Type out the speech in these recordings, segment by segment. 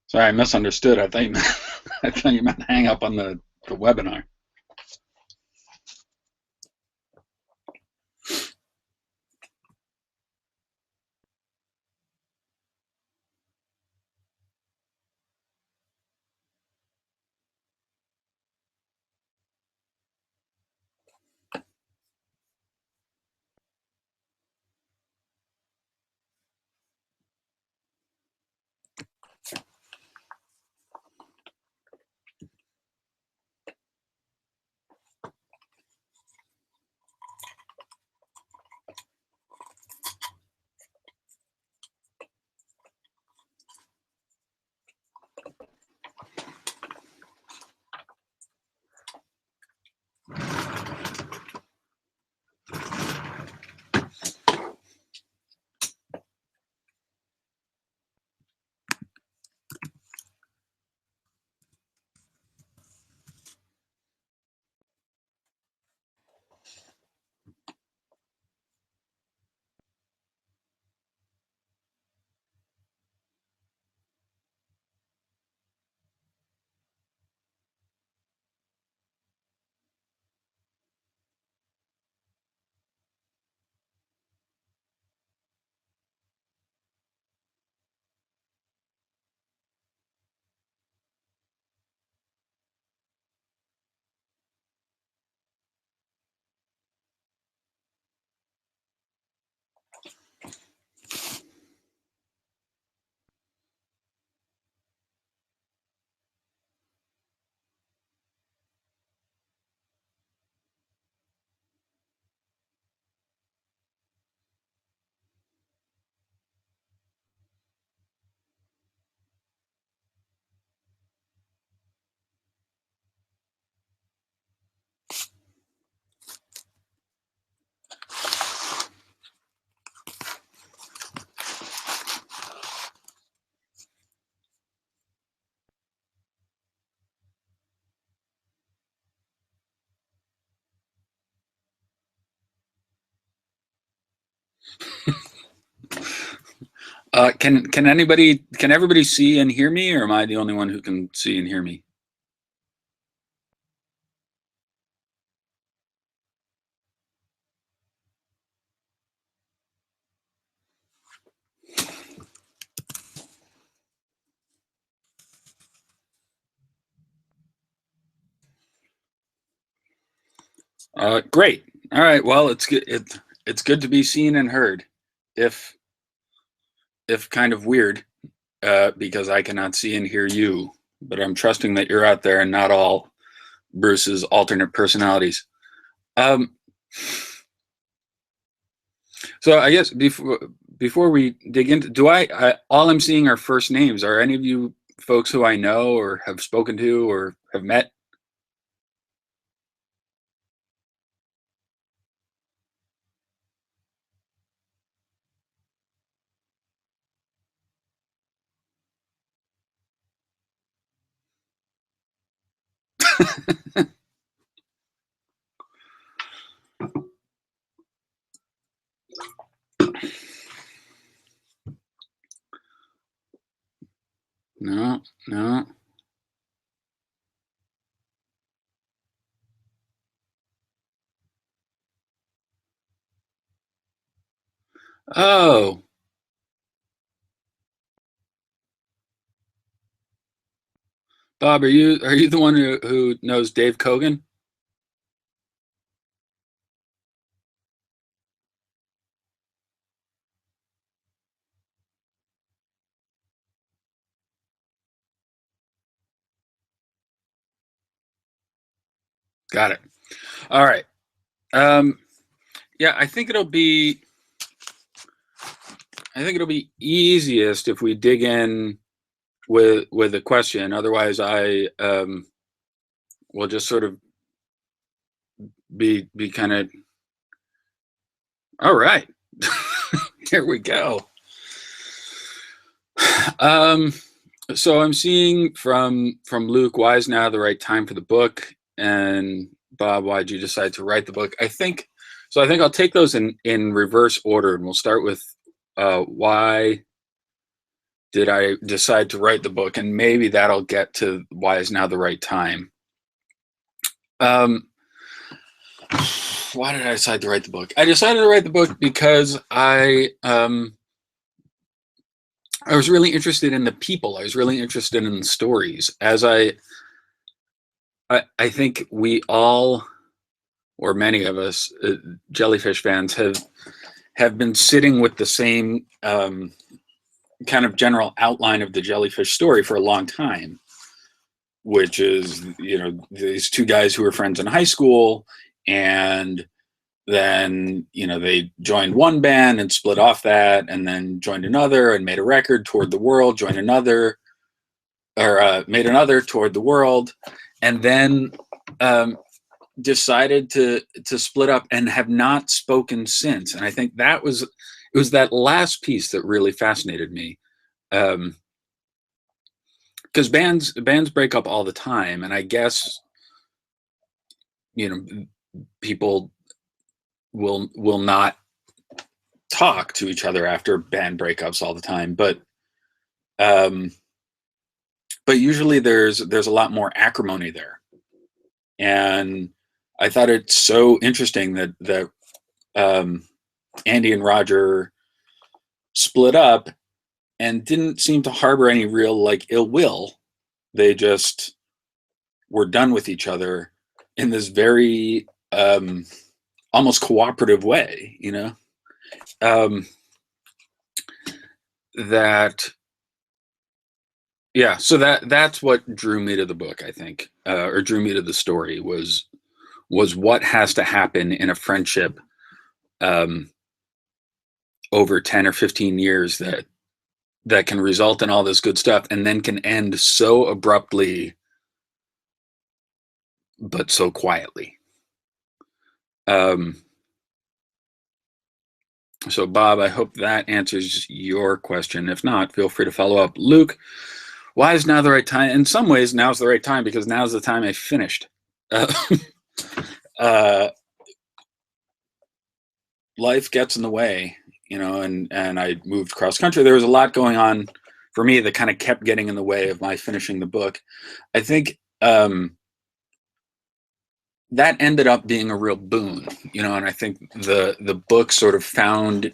Sorry, I misunderstood. I thought you meant, I thought you meant hang up on the webinar. Can everybody see and hear me, or am I the only one who can see and hear me? Great. All right. Well, it's good. It's good to be seen and heard, if kind of weird, because I cannot see and hear you. But I'm trusting that you're out there and not all Bruce's alternate personalities. Um, so I guess before we dig into, all I'm seeing are first names. Are any of you folks who I know or have spoken to or have met? No, no. Oh, Bob, are you the one who knows Dave Kogan? Got it. All right. Um, yeah, I think it'll be easiest if we dig in with a question. Otherwise, I will just sort of be kind of, all right. Here we go. Um, so I'm seeing from Luke, why is now the right time for the book? And Bob, why did you decide to write the book? I think I'll take those in reverse order, and we'll start with why did I decide to write the book, and maybe that'll get to why is now the right time. Why did I decide to write the book? I decided to write the book because I was really interested in the people. I was really interested in the stories. As I think we all, or many of us, Jellyfish fans, have been sitting with the same kind of general outline of the Jellyfish story for a long time, which is, these two guys who were friends in high school, and then, they joined one band and split off that, and then joined another and made a record, toured the world, joined another, or made another, toured the world, and then decided to split up and have not spoken since. And I think it was that last piece that really fascinated me, because bands break up all the time, and I guess people will not talk to each other after band breakups all the time, but usually there's a lot more acrimony there. And I thought it's so interesting that Andy and Roger split up and didn't seem to harbor any real ill will. They just were done with each other in this very almost cooperative way, so that's what drew me to the book, I think, or drew me to the story, was what has to happen in a friendship over 10 or 15 years that can result in all this good stuff and then can end so abruptly but so quietly. So Bob, I hope that answers your question. If not, feel free to follow up. Luke, why is now the right time? In some ways, now's the right time because now's the time I finished. Life gets in the way, and I moved cross country. There was a lot going on for me that kind of kept getting in the way of my finishing the book. I think that ended up being a real boon, and I think the book sort of found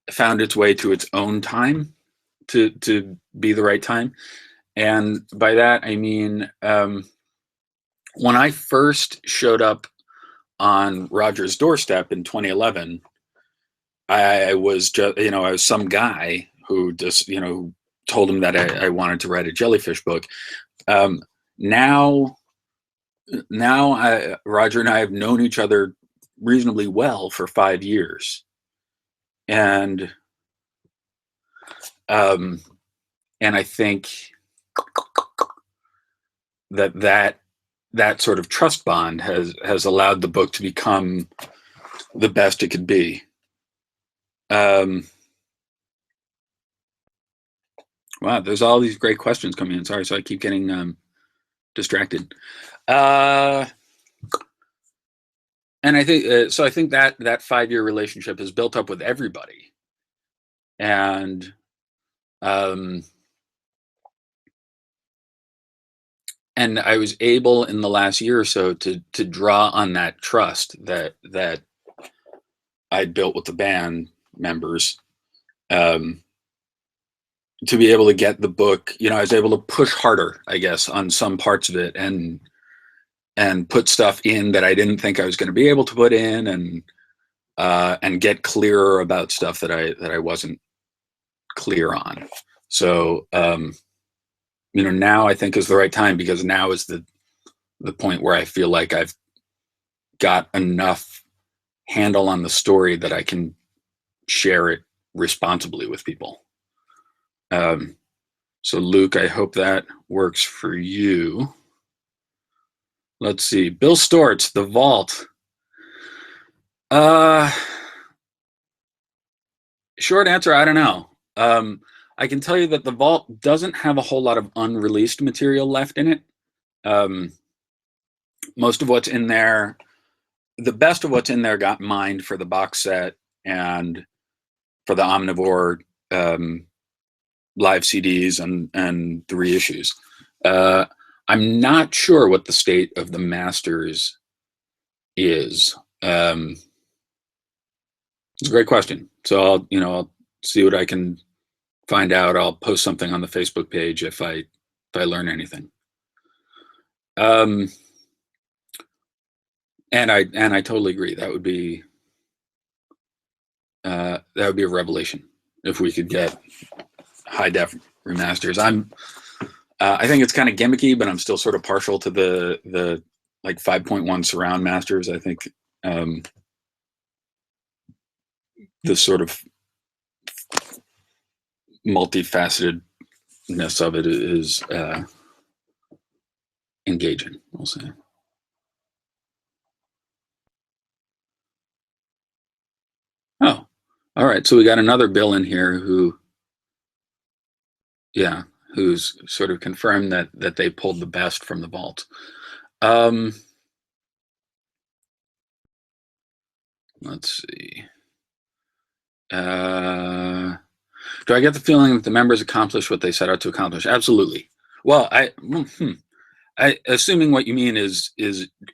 its way to its own time to be the right time. And by that, I mean, when I first showed up on Roger's doorstep in 2011, I was just, I was some guy who just, told him that I wanted to write a Jellyfish book. Now Roger and I have known each other reasonably well for 5 years. And I think that sort of trust bond has allowed the book to become the best it could be. Wow, there's all these great questions coming in. Sorry, so I keep getting distracted. And I think so. I think that 5-year relationship has built up with everybody, and I was able in the last year or so to draw on that trust that I'd built with the band members, to be able to get the book. I was able to push harder, I guess, on some parts of it, and put stuff in that I didn't think I was going to be able to put in, and get clearer about stuff that I wasn't clear on. So, now I think is the right time, because now is the point where I feel like I've got enough handle on the story that I can share it responsibly with people. So Luke, I hope that works for you. Let's see. Bill Storts, The Vault. Short answer, I don't know. I can tell you that The Vault doesn't have a whole lot of unreleased material left in it. Most of what's in there, the best of what's in there got mined for the box set and for the Omnivore live CDs and the reissues. I'm not sure what the state of the masters is. It's a great question. So I'll see what I can find out. I'll post something on the Facebook page if I learn anything. And I totally agree. That would be a revelation if we could get high def remasters. I think it's kind of gimmicky, but I'm still sort of partial to the like 5.1 surround masters. I think the sort of multifacetedness of it is engaging, we'll say. Oh, all right. So we got another Bill in here who's sort of confirmed that they pulled the best from the vault. Let's see. Do I get the feeling that the members accomplished what they set out to accomplish? Absolutely. Well, assuming what you mean is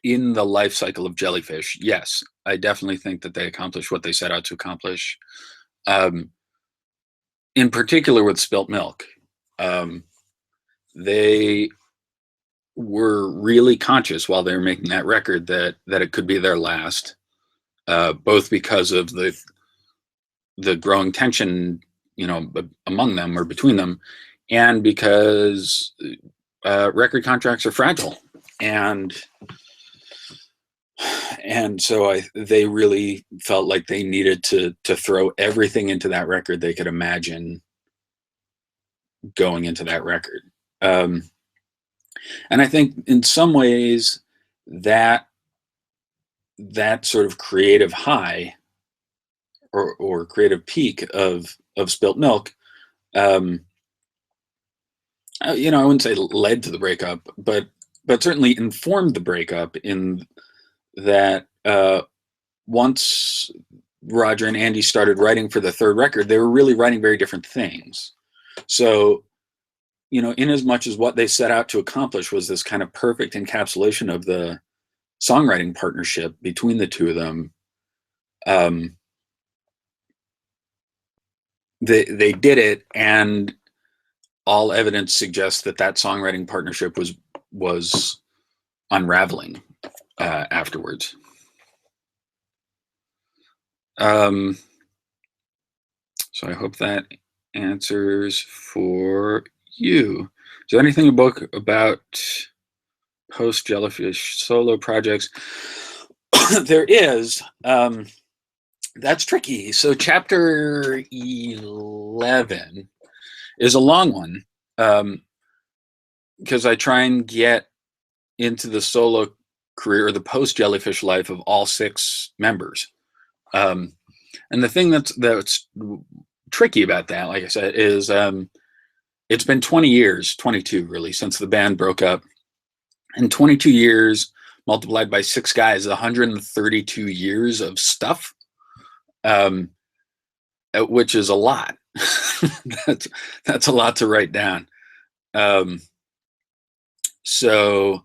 in the life cycle of Jellyfish, yes, I definitely think that they accomplished what they set out to accomplish. In particular with Spilt Milk, they were really conscious while they were making that record that it could be their last, both because of the growing tension, among them or between them, and because record contracts are fragile, and so they really felt like they needed to throw everything into that record they could imagine going into that record. And I think in some ways that sort of creative high or creative peak of Spilt Milk, I wouldn't say led to the breakup, but certainly informed the breakup in that once Roger and Andy started writing for the third record, they were really writing very different things. So, in as much as what they set out to accomplish was this kind of perfect encapsulation of the songwriting partnership between the two of them, they did it, and all evidence suggests that songwriting partnership was unraveling afterwards. So I hope that answers for you. Is there anything in the book about post-Jellyfish solo projects? There is. That's tricky. So chapter 11 is a long one, because I try and get into the solo career or the post-Jellyfish life of all 6 members. And the thing that's tricky about that, like I said, is it's been 20 years, 22 really, since the band broke up. And 22 years multiplied by 6 guys, 132 years of stuff, which is a lot. That's a lot to write down. So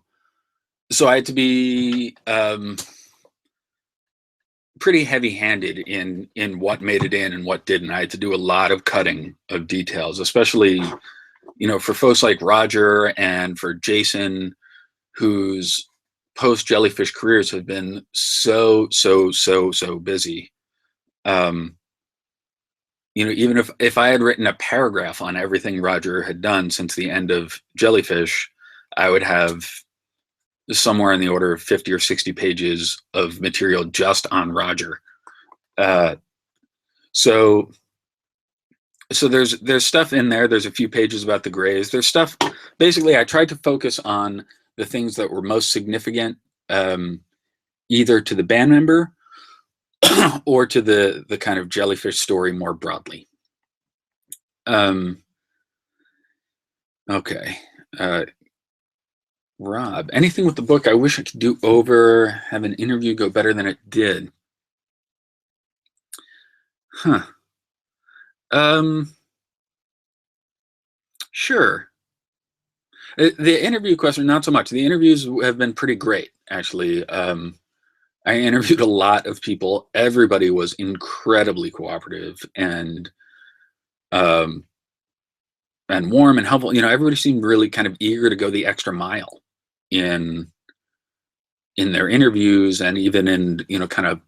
I had to be pretty heavy-handed in what made it in and what didn't. I had to do a lot of cutting of details, especially for folks like Roger and for Jason, whose post-Jellyfish careers have been so busy. Even if I had written a paragraph on everything Roger had done since the end of Jellyfish, I would have somewhere in the order of 50 or 60 pages of material just on Roger. So there's stuff in there. There's a few pages about the Grays. There's stuff. Basically, I tried to focus on the things that were most significant, either to the band member or to the kind of Jellyfish story more broadly. Okay. Rob, anything with the book I wish I could do over, have an interview go better than it did? Huh. Sure. The interview question, not so much. The interviews have been pretty great, actually. I interviewed a lot of people. Everybody was incredibly cooperative um, and warm and helpful. Everybody seemed really kind of eager to go the extra mile in in their interviews and even in kind of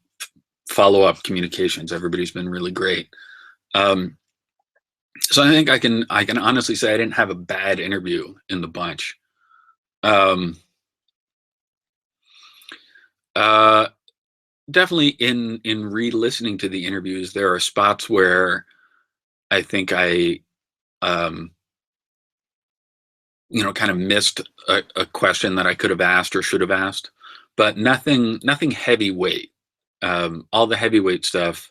follow up communications. Everybody's been really great. Um, so I think I can honestly say I didn't have a bad interview in the bunch. Um, uh, Definitely in re-listening to the interviews, there are spots where I think I um, kind of missed a question that I could have asked or should have asked, but nothing heavyweight. All the heavyweight stuff,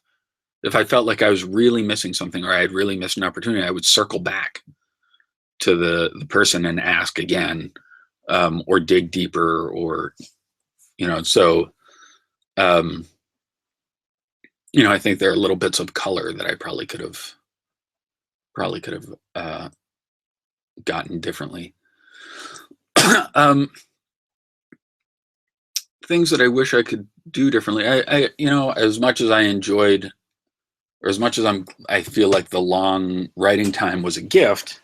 if I felt like I was really missing something or I had really missed an opportunity, I would circle back to the person and ask again, or dig deeper, or so um, I think there are little bits of color that I probably could have gotten differently. um, Things that I wish I could do differently. As much as I enjoyed, or as much as I feel like the long writing time was a gift.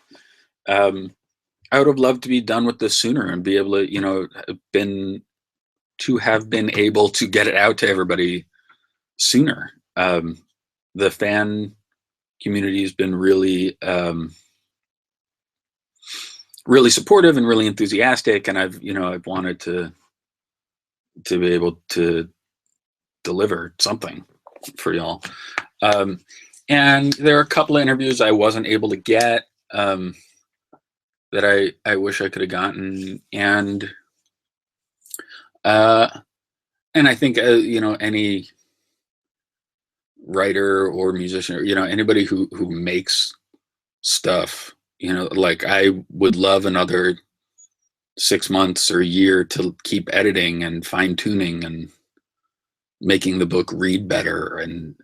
Um, I would have loved to be done with this sooner and be able to, have been able to get it out to everybody sooner. The fan community has been really supportive and really enthusiastic, and I've wanted to be able to deliver something for y'all. And there are a couple of interviews I wasn't able to get, that I wish I could have gotten, uh, and I think any writer or musician, or anybody who makes stuff, like I would love another 6 months or a year to keep editing and fine tuning and making the book read better and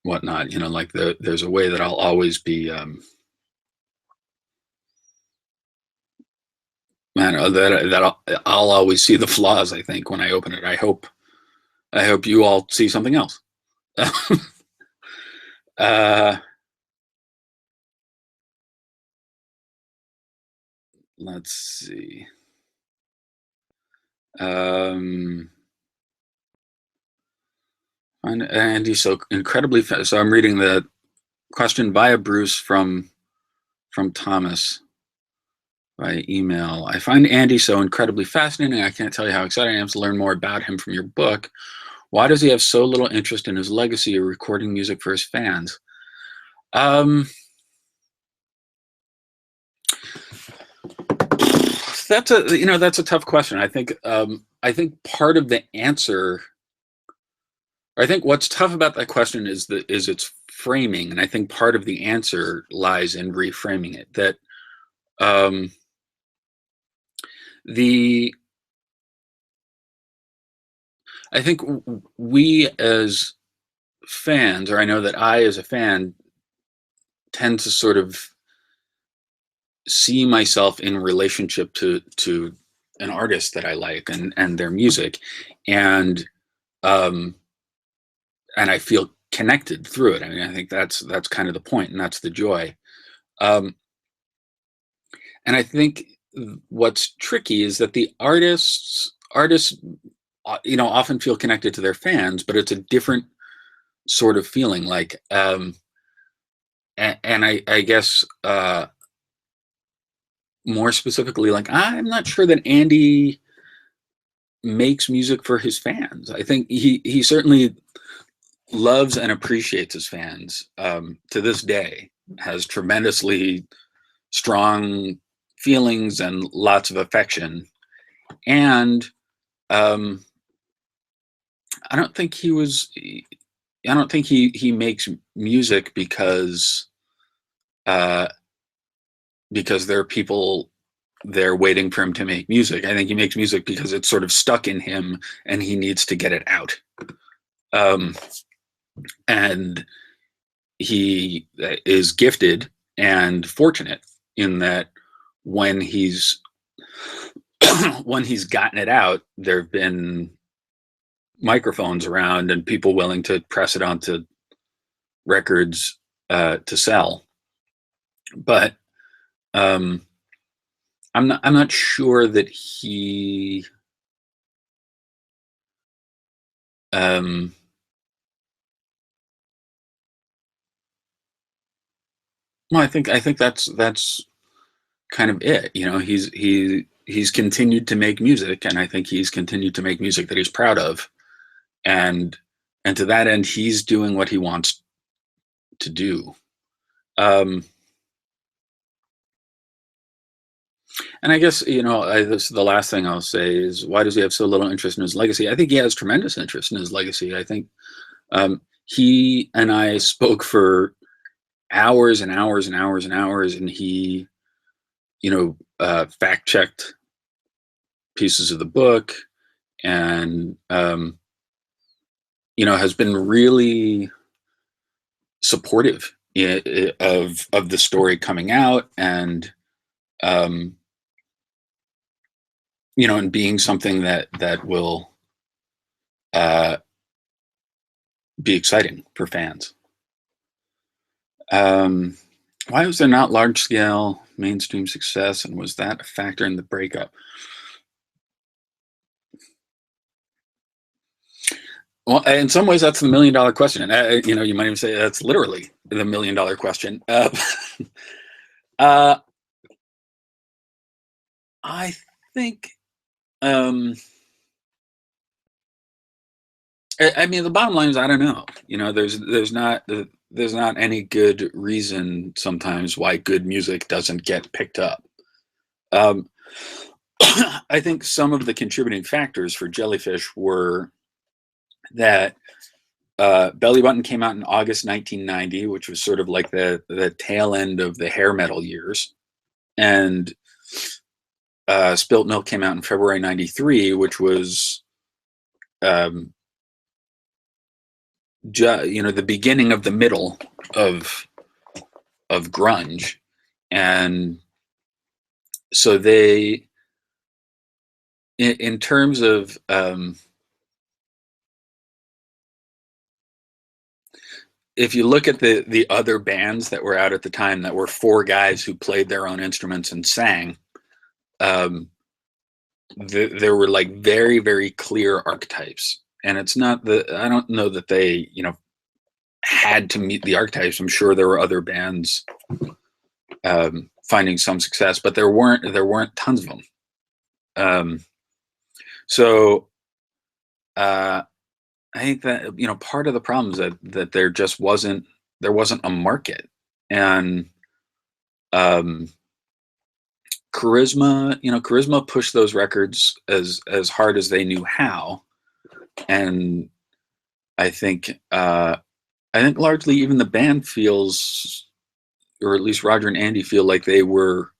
whatnot. Like there's a way that I'll always be man, that I'll always see the flaws, I think, when I open it. I hope you all see something else. uh let's see. um and Andy's so incredibly fast. So I'm reading the question via Bruce from Thomas by email. I find Andy so incredibly fascinating. I can't tell you how excited I am to learn more about him from your book. Why does he have so little interest in his legacy or recording music for his fans? That's a tough question. I think part of the answer, or I think what's tough about that question is its framing, and I think part of the answer lies in reframing it. That um, the I think we as fans, or I know that I as a fan tend to sort of see myself in relationship to an artist that I like and their music, and um, and I feel connected through it. I mean, I think that's kind of the point, and that's the joy. Um, and I think what's tricky is that the artists often feel connected to their fans, but it's a different sort of feeling. Like, and I guess more specifically, like I'm not sure that Andy makes music for his fans. I think he certainly loves and appreciates his fans, to this day. Has tremendously strong feelings and lots of affection, and um, I don't think he was. I don't think he makes music uh, because there are people there waiting for him to make music. I think he makes music because it's sort of stuck in him and he needs to get it out. Um, and he is gifted and fortunate in that when he's when he's gotten it out, there have been microphones around and people willing to press it onto records to sell. But I'm not sure that he well, I think that's kind of it. You know, he's continued to make music, and I think he's continued to make music that he's proud of, and to that end, he's doing what he wants to do. And I guess, you know, this the last thing I'll say is, why does he have so little interest in his legacy? I think he has tremendous interest in his legacy. I think he and I spoke for hours and hours and hours and hours, and he, you know, fact checked pieces of the book, and you know, has been really supportive of the story coming out, and you know, and being something that will be exciting for fans. Why was there not large scale mainstream success, and was that a factor in the breakup? Well, in some ways, that's the $1 million question, and you know, you might even say that's literally the $1 million question. Uh, I think, I mean, the bottom line is I don't know. You know, there's not any good reason sometimes why good music doesn't get picked up. Um, I think some of the contributing factors for Jellyfish were that Belly Button came out in August 1990, which was sort of like the tail end of the hair metal years, and Spilt Milk came out in February '93, which was um, you know, the beginning of the middle of grunge, and so they, in terms of if you look at the other bands that were out at the time, that were four guys who played their own instruments and sang, there were like very, very clear archetypes. And it's not that, I don't know that they, you know, had to meet the archetypes. I'm sure there were other bands finding some success, but there weren't tons of them. So I think that, you know, part of the problem is that there just wasn't a market, and Charisma, you know, Charisma pushed those records as hard as they knew how, and I think largely even the band feels, or at least Roger and Andy feel, like they were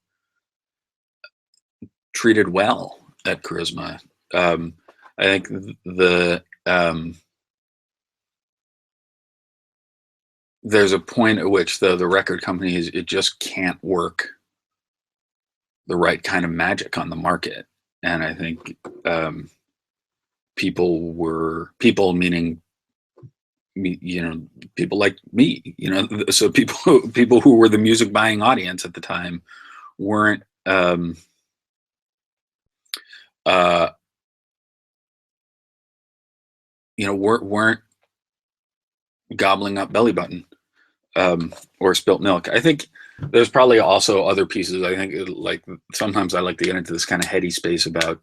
treated well at Charisma. I think there's a point at which the record companies, it just can't work the right kind of magic on the market, and I think people meaning me, you know, people like me, you know, so people who were the music buying audience at the time weren't you know, weren't gobbling up Belly Button or Spilt Milk. I think there's probably also other pieces. I think like sometimes I like to get into this kind of heady space about,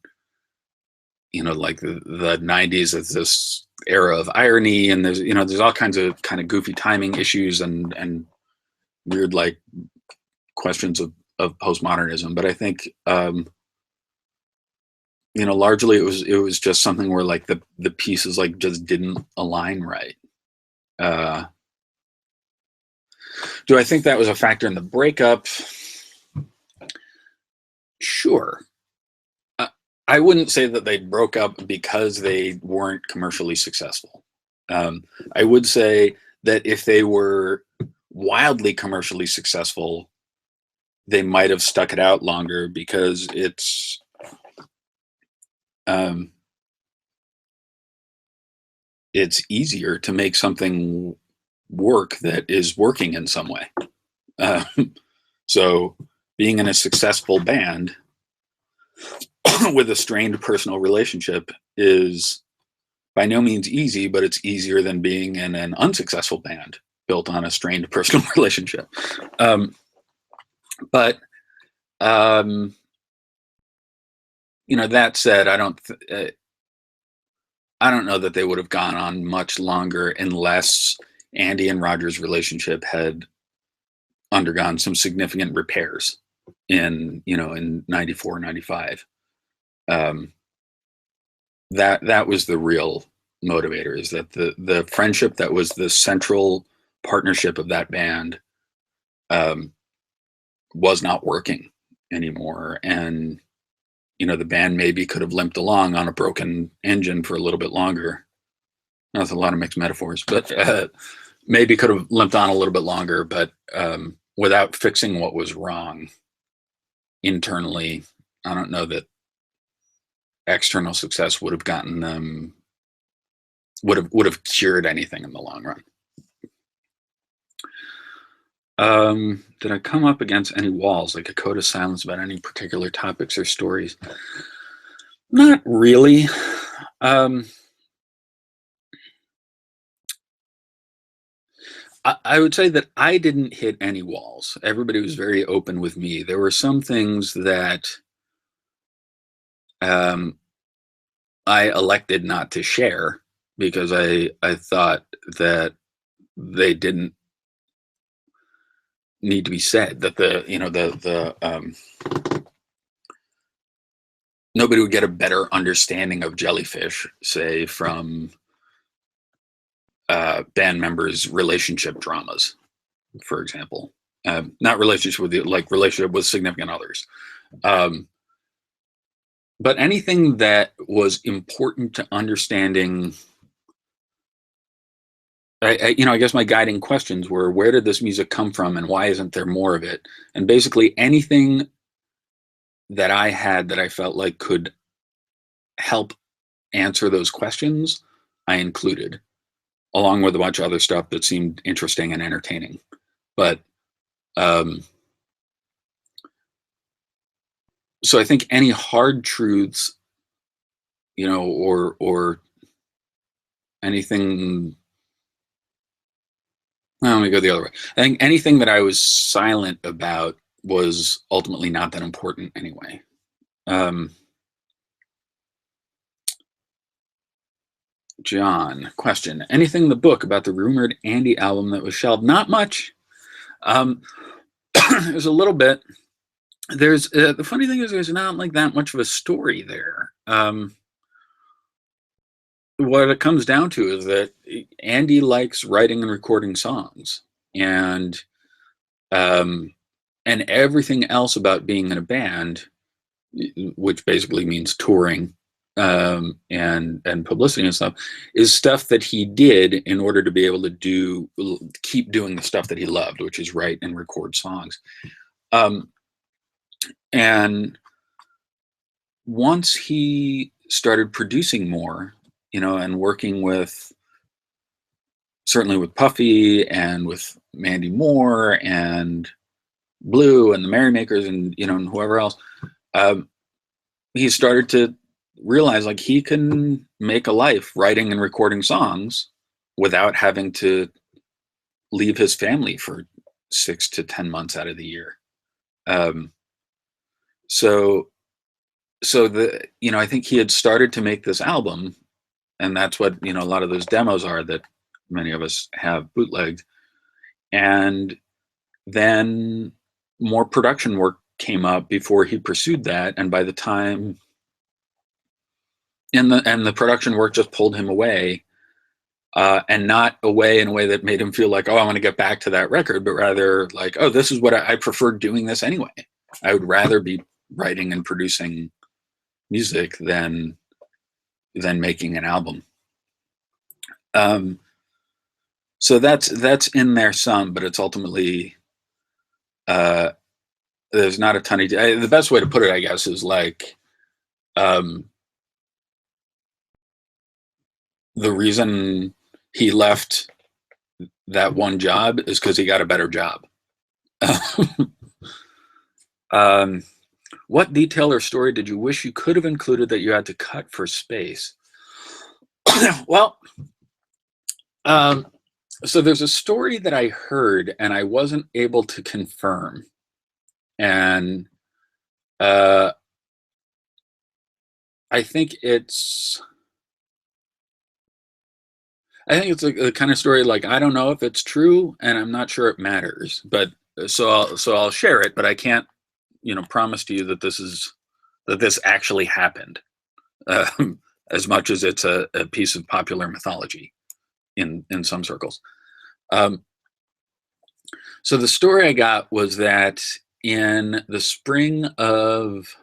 you know, like the 90s as this era of irony, and there's, you know, there's all kinds of kind of goofy timing issues and weird like questions of postmodernism. But I think you know, largely it was just something where like the pieces like just didn't align right. Do I think that was a factor in the breakup? Sure. I wouldn't say that they broke up because they weren't commercially successful. I would say that if they were wildly commercially successful, they might have stuck it out longer because um, it's easier to make something work that is working in some way. Uh, so being in a successful band with a strained personal relationship is by no means easy, but it's easier than being in an unsuccessful band built on a strained personal relationship. But that said, I don't know that they would have gone on much longer unless Andy and Roger's relationship had undergone some significant repairs in 94, 95. That was the real motivator, is that the friendship that was the central partnership of that band was not working anymore. And the band maybe could have limped along on a broken engine for a little bit longer. That's a lot of mixed metaphors, but maybe could have limped on a little bit longer, but without fixing what was wrong internally, I don't know that external success would have gotten them, would have cured anything in the long run. Did I come up against any walls, like a code of silence about any particular topics or stories? Not really. I would say that I didn't hit any walls. Everybody was very open with me. There were some things that I elected not to share because I thought that they didn't need to be said. That nobody would get a better understanding of Jellyfish, say, from band members' relationship dramas, for example. Not relationship with relationship with significant others. But anything that was important to understanding, I guess my guiding questions were, where did this music come from and why isn't there more of it? And basically anything that I had that I felt like could help answer those questions, I included, along with a bunch of other stuff that seemed interesting and entertaining. But so I think any hard truths, or anything. Well, let me go the other way. I think anything that I was silent about was ultimately not that important anyway. John, question. Anything in the book about the rumored Andy album that was shelved? Not much. There's a little bit. There's the funny thing is there's not like that much of a story there. What it comes down to is that Andy likes writing and recording songs, and everything else about being in a band, which basically means touring and publicity and stuff, is stuff that he did in order to be able to keep doing the stuff that he loved, which is write and record songs. And once he started producing more, and working certainly with Puffy and with Mandy Moore and Blue and the Merrymakers and and whoever else, he started to realize like he can make a life writing and recording songs without having to leave his family for 6 to 10 months out of the year. So I think he had started to make this album, and that's what a lot of those demos are that many of us have bootlegged. And then more production work came up before he pursued that, and by the time and the production work just pulled him away, and not away in a way that made him feel like, oh, I want to get back to that record, but rather like, oh, this is what I prefer doing this anyway. I would rather be writing and producing music than making an album. So that's in there some, but it's ultimately there's not a ton of the best way to put it, I guess, is like um, the reason he left that one job is because he got a better job. um, what detail or story did you wish you could have included that you had to cut for space? Well, so there's a story that I heard and I wasn't able to confirm, and uh, I think it's a kind of story like I don't know if it's true, and I'm not sure it matters. But I'll share it, but I can't promise to you that this actually happened, um, as much as it's a piece of popular mythology in some circles. Um, so the story I got was that in the spring of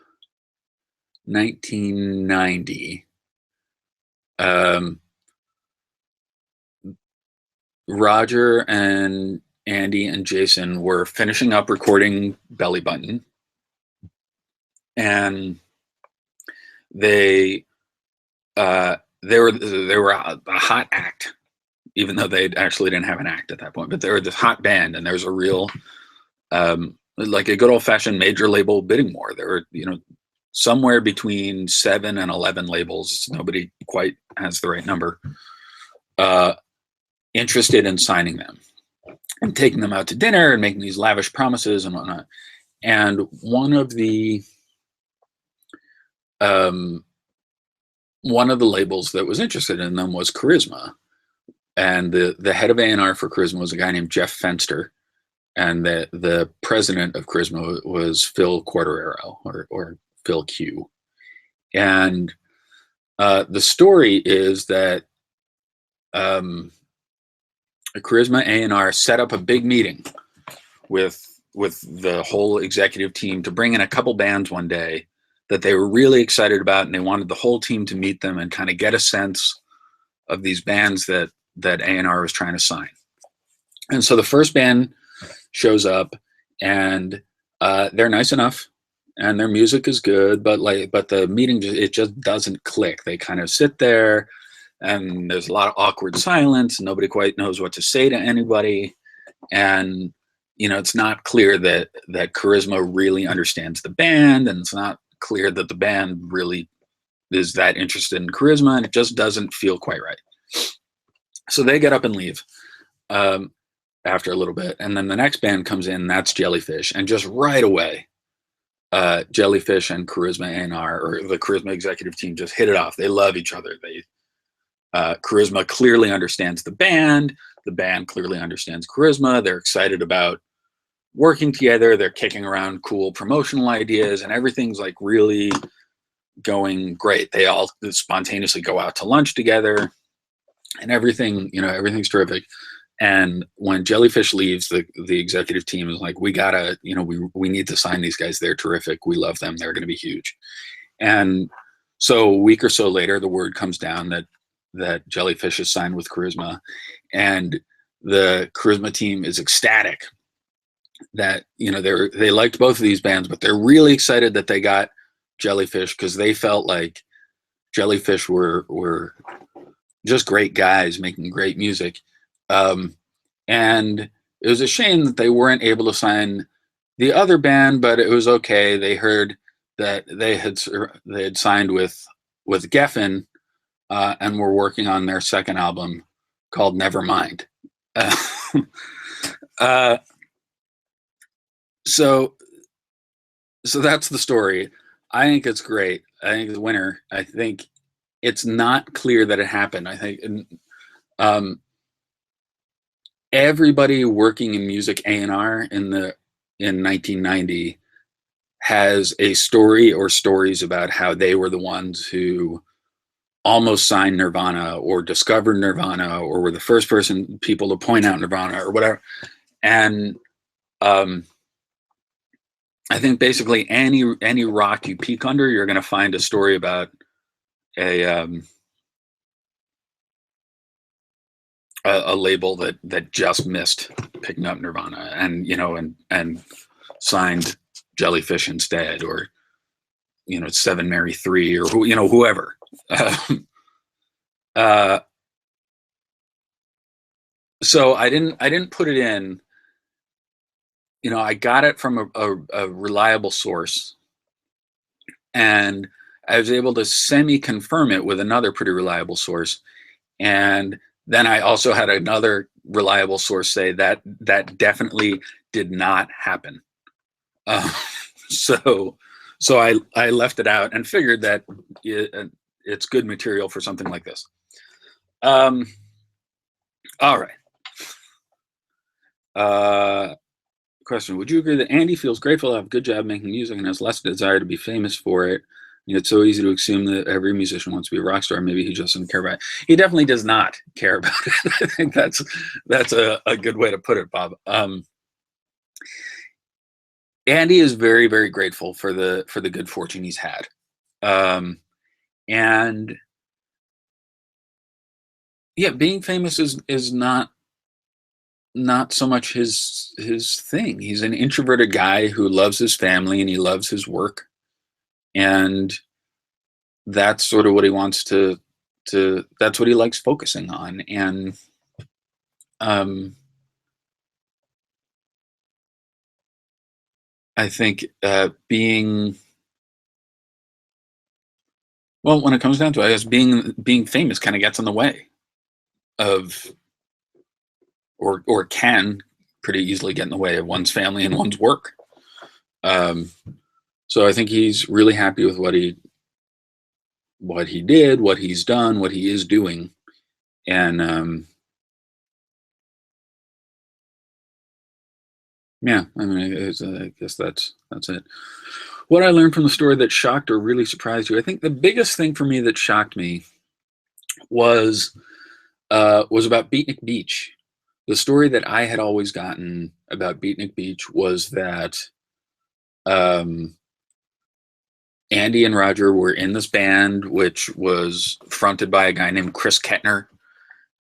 1990, Roger and Andy and Jason were finishing up recording Belly Button, and they were a hot act, even though they actually didn't have an act at that point. But they were this hot band, and there's a real like a good old fashioned major label bidding war. There were somewhere between 7 and 11 labels. Nobody quite has the right number. Interested in signing them and taking them out to dinner and making these lavish promises and whatnot. And one of the labels that was interested in them was Charisma, and the head of A&R for Charisma was a guy named Jeff Fenster, and the president of Charisma was Phil Quartararo, or Phil Q. And the story is that Charisma A&R set up a big meeting with the whole executive team to bring in a couple bands one day that they were really excited about, and they wanted the whole team to meet them and kind of get a sense of these bands that A&R was trying to sign. And so the first band shows up, and they're nice enough, and their music is good, but the meeting, it just doesn't click. They kind of sit there, and there's a lot of awkward silence. Nobody quite knows what to say to anybody, and it's not clear that Charisma really understands the band, and it's not clear that the band really is that interested in Charisma, and it just doesn't feel quite right. So they get up and leave after a little bit, and then the next band comes in. That's Jellyfish, and just right away, Jellyfish and Charisma A&R, or the Charisma executive team, just hit it off. They love each other. Charisma clearly understands the band clearly understands Charisma. They're excited about working together. They're kicking around cool promotional ideas, and everything's like really going great. They all spontaneously go out to lunch together, and everything's terrific. And when Jellyfish leaves, the executive team is like, we gotta, we need to sign these guys. They're terrific. We love them. They're going to be huge. And so a week or so later, the word comes down that Jellyfish is signed with Charisma, and the Charisma team is ecstatic that they liked both of these bands, but they're really excited that they got Jellyfish, because they felt like Jellyfish were just great guys making great music, and it was a shame that they weren't able to sign the other band, but it was okay. They heard that they had signed with Geffen, and were working on their second album called Nevermind. So that's the story. I think it's great. I think it's a winner. I think it's not clear that it happened. I think everybody working in music A&R in 1990 has a story or stories about how they were the ones who almost signed Nirvana, or discovered Nirvana, or were the first people to point out Nirvana, or whatever. And I think basically any rock you peek under, you're going to find a story about a label that just missed picking up Nirvana, and and signed Jellyfish instead, or Seven Mary Three, or whoever. Uh, so I didn't put it in. I got it from a reliable source, and I was able to semi-confirm it with another pretty reliable source. And then I also had another reliable source say that that definitely did not happen. Uh, so I left it out and figured that it's good material for something like this. All right. Question: would you agree that Andy feels grateful to have a good job making music and has less desire to be famous for it? It's so easy to assume that every musician wants to be a rock star. Maybe he just doesn't care about it. He definitely does not care about it. I think that's a good way to put it, Bob. Andy is very, very grateful for the good fortune he's had, and yeah, being famous is not so much his thing. He's an introverted guy who loves his family and he loves his work, and that's sort of what he wants to that's what he likes focusing on. And I think being, well, when it comes down to it, I guess being famous kind of gets in the way of, or can pretty easily get in the way of one's family and one's work. So I think he's really happy with what he did, what he's done, what he is doing, and yeah, I mean, I guess that's it. What I learned from the story that shocked or really surprised you? I think the biggest thing for me that shocked me was about Beatnik Beach. The story that I had always gotten about Beatnik Beach was that Andy and Roger were in this band, which was fronted by a guy named Chris Kettner.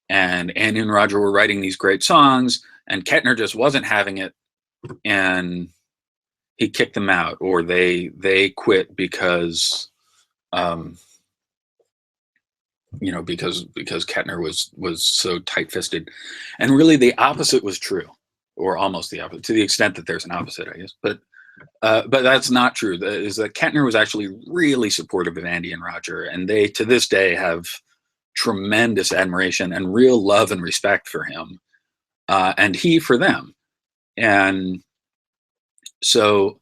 And Andy and Roger were writing these great songs, and Kettner just wasn't having it, and he kicked them out, or they quit because, because Kettner was so tight-fisted. And really, the opposite was true, or almost the opposite, to the extent that there's an opposite, I guess. But that's not true. Is that Kettner was actually really supportive of Andy and Roger, and they, to this day, have tremendous admiration and real love and respect for him, and he for them. And so,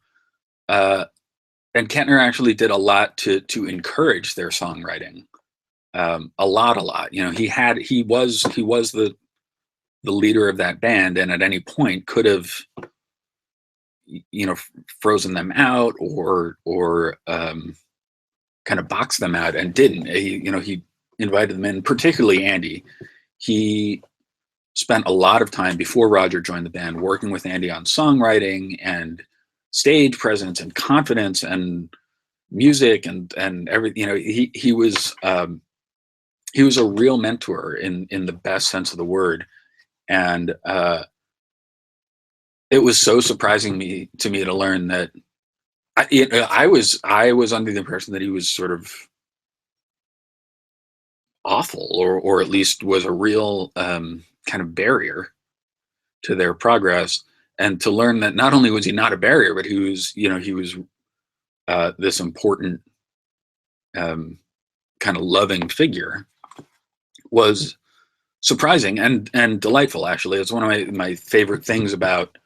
and Kettner actually did a lot to encourage their songwriting, a lot. He was the leader of that band, and at any point could have frozen them out or kind of boxed them out, and didn't. He invited them in, particularly Andy. He spent a lot of time before Roger joined the band working with Andy on songwriting and stage presence and confidence and music and everything. He was a real mentor in the best sense of the word. And it was so surprising to me to learn that I was under the impression that he was sort of awful, or at least was a real kind of barrier to their progress. And to learn that not only was he not a barrier, but he was this important kind of loving figure was surprising and delightful. Actually, it's one of my favorite things about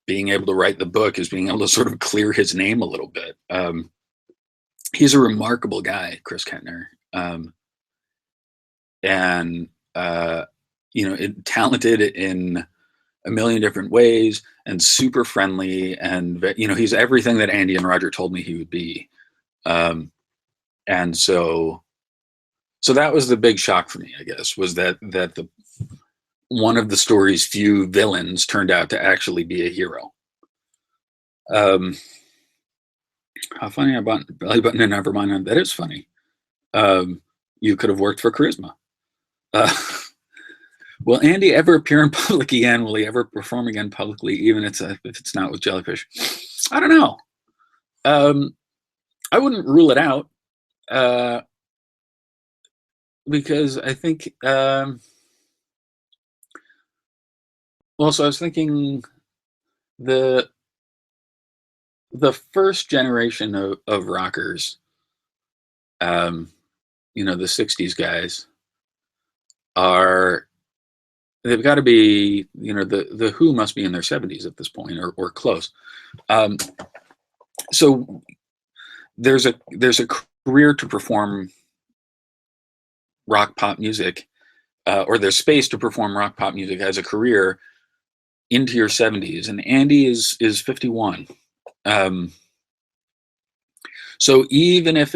being able to write the book, is being able to sort of clear his name a little bit. He's a remarkable guy, Chris Kettner, and talented in a million different ways, and super friendly, and he's everything that Andy and Roger told me he would be. And so that was the big shock for me, I guess, was that the one of the story's few villains turned out to actually be a hero. How funny about belly button and Nevermind. That is funny. You could have worked for Charisma. Will Andy ever appear in public again? Will he ever perform again publicly, even if it's not with Jellyfish? I don't know. I wouldn't rule it out, because I think. Well, so I was thinking the the first generation of rockers, the '60s guys, are they've got to be, the Who must be in their 70s at this point, or close. Um, so there's a career to perform rock pop music, or there's space to perform rock pop music as a career into your 70s, and Andy is 51. Um, so even if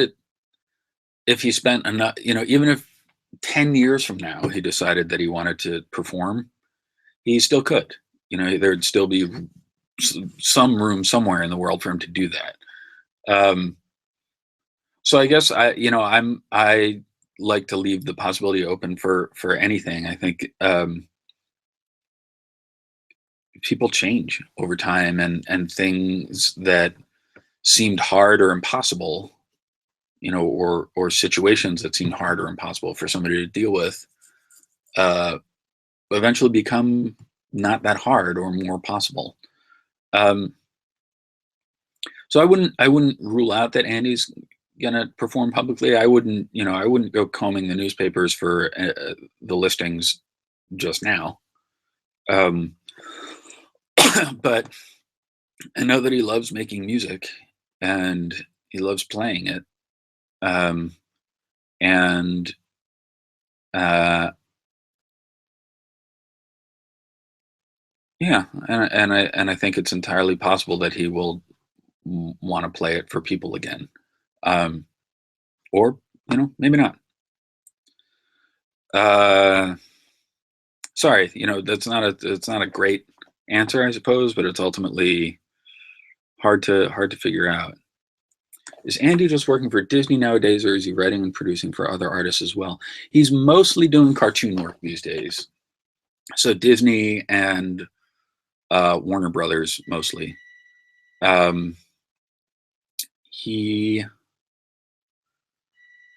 he spent enough, even if 10 years from now he decided that he wanted to perform, he still could. There'd still be some room somewhere in the world for him to do that. So I guess I like to leave the possibility open for anything. I think people change over time, and things that seemed hard or impossible, or situations that seemed hard or impossible for somebody to deal with, eventually become not that hard or more possible. So I wouldn't rule out that Andy's gonna perform publicly. I wouldn't go combing the newspapers for the listings just now. But I know that he loves making music, and he loves playing it. And yeah, and I think it's entirely possible that he will want to play it for people again, um, or maybe not. Uh, Sorry, it's not a great answer, I suppose, but it's ultimately hard to figure out. Is Andy just working for Disney nowadays, or is he writing and producing for other artists as well? He's mostly doing cartoon work these days, so Disney and Warner Brothers mostly. Um, he,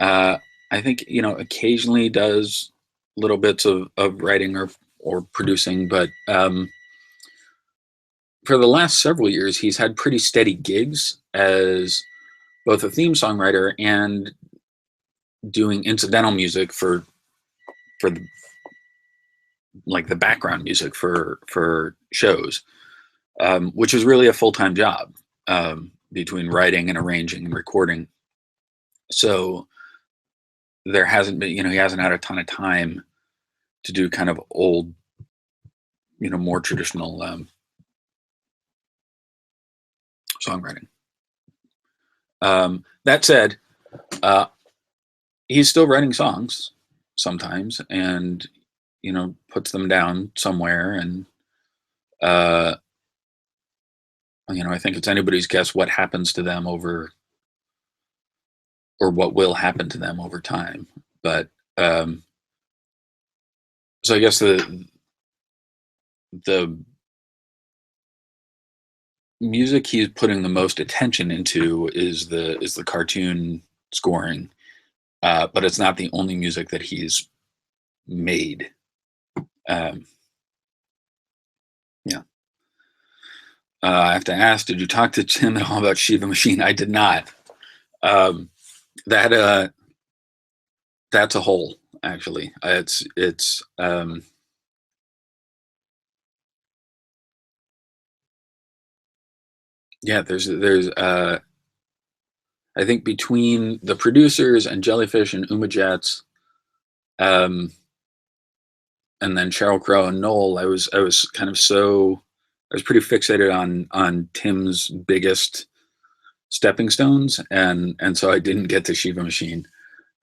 I think, occasionally does little bits of writing or producing, but for the last several years, he's had pretty steady gigs as both a theme songwriter and doing incidental music for the background music for shows, which is really a full-time job, between writing and arranging and recording. So there hasn't been, he hasn't had a ton of time to do kind of old, more traditional songwriting. That said, he's still writing songs sometimes, and puts them down somewhere, and I think it's anybody's guess what happens to them or what will happen to them over time. But so I guess the music he's putting the most attention into is the cartoon scoring, but it's not the only music that he's made. Yeah. I have to ask, did you talk to Tim at all about Shiva Machine? I did not. That that's a hole, actually. It's yeah. There's I think between the producers and Jellyfish and Umajets, and then Sheryl Crow and Noel, I was kind of I was pretty fixated on Tim's biggest stepping stones, and so I didn't get to Shiva Machine.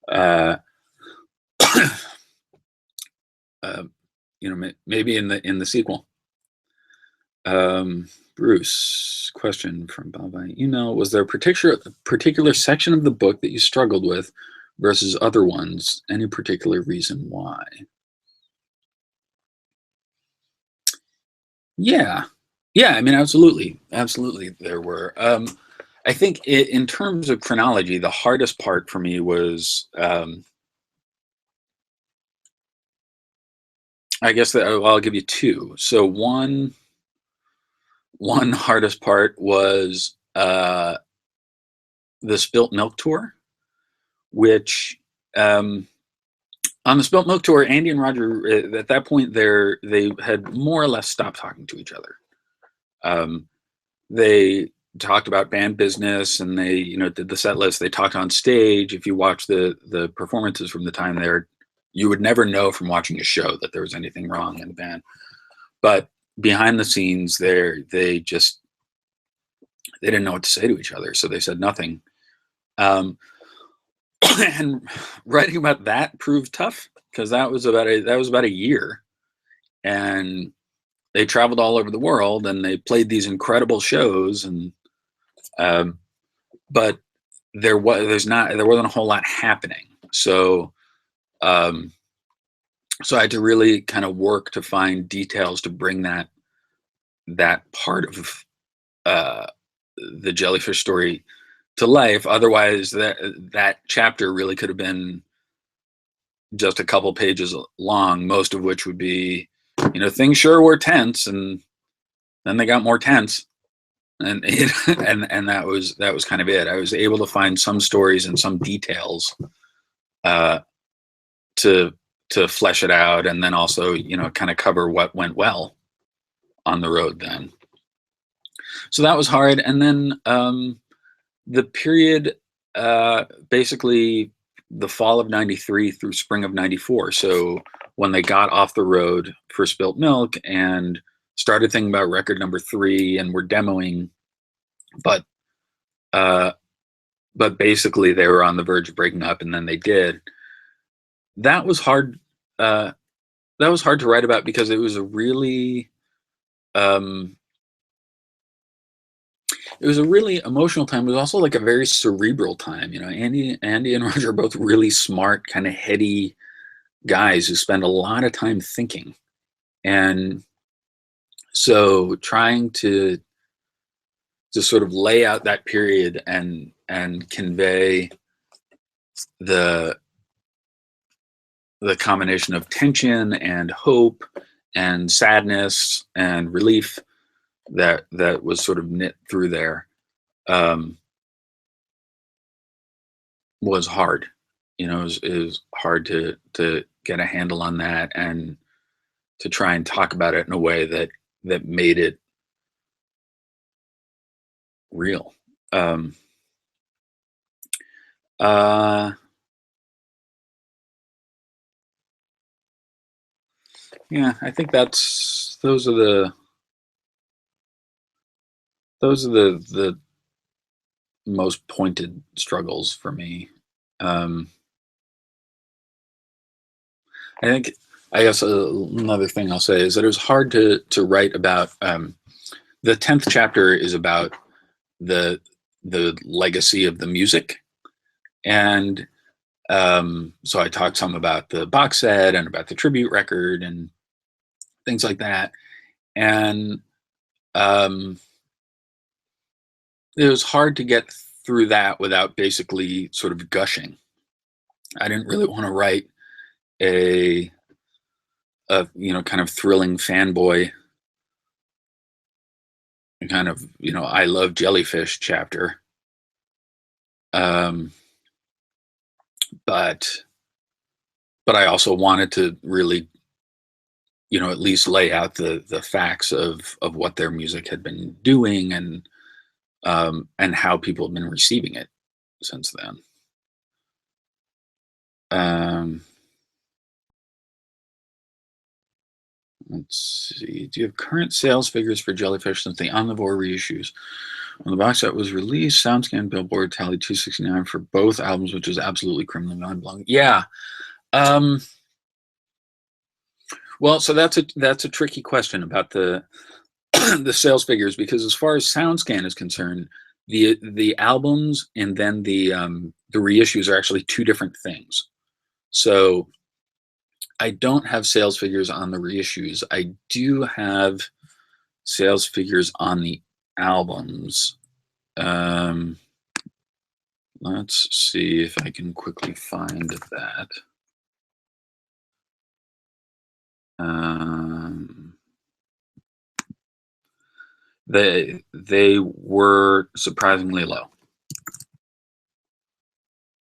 Uh, maybe in the sequel. Bruce, question from Bob by email: was there a particular section of the book that you struggled with versus other ones? Any particular reason why? Yeah. Yeah, I mean, absolutely. Absolutely, there were. I think in terms of chronology, the hardest part for me was, I guess that well, I'll give you two. So one hardest part was the Spilt Milk tour, which um, on the Spilt Milk tour, Andy and Roger at that point they had more or less stopped talking to each other. Um, they talked about band business and they did the set list. They talked on stage. If you watch the performances from the time there, you would never know from watching a show that there was anything wrong in the band. But behind the scenes, they didn't know what to say to each other, so they said nothing. Um, and writing about that proved tough because that was about a year, and they traveled all over the world and they played these incredible shows, and um, but there wasn't a whole lot happening. Um, so I had to really kind of work to find details to bring that part of uh, the Jellyfish story to life. Otherwise, that chapter really could have been just a couple pages long, most of which would be, things sure were tense, and then they got more tense, and and that was kind of it. I was able to find some stories and some details uh, to flesh it out, and then also kind of cover what went well on the road then. So that was hard, and then the period basically the fall of 93 through spring of 94. So when they got off the road for Spilt Milk and started thinking about record number 3 and were demoing, but uh, but basically they were on the verge of breaking up, and then they did. That was hard. Uh, that was hard to write about because um, it was a really emotional time. It was also like a very cerebral time. Andy and Roger are both really smart, kind of heady guys who spend a lot of time thinking, and so trying to sort of lay out that period and convey the the combination of tension and hope and sadness and relief that was sort of knit through there um, was hard. It was hard to get a handle on that and to try and talk about it in a way that made it real. Um, uh, yeah, I think those are the most pointed struggles for me. Um, I think I guess another thing I'll say is that it was hard to write about. The 10th chapter is about the the legacy of the music, and so I talked some about the box set and about the tribute record and things like that. And um, it was hard to get through that without basically sort of gushing. I didn't really want to write a kind of thrilling fanboy kind of I love Jellyfish chapter. Um, but I also wanted to really at least lay out the facts of what their music had been doing and how people have been receiving it since then. Um, let's see. Do you have current sales figures for Jellyfish since the Omnivore reissues? When the box set was released, SoundScan Billboard tallied 269 for both albums, which is absolutely criminally mind-blowing. Yeah. Um, well, so that's a tricky question about the the sales figures, because as far as SoundScan is concerned, the albums and then the reissues are actually two different things. So I don't have sales figures on the reissues. I do have sales figures on the albums. Let's see if I can quickly find that. They were surprisingly low.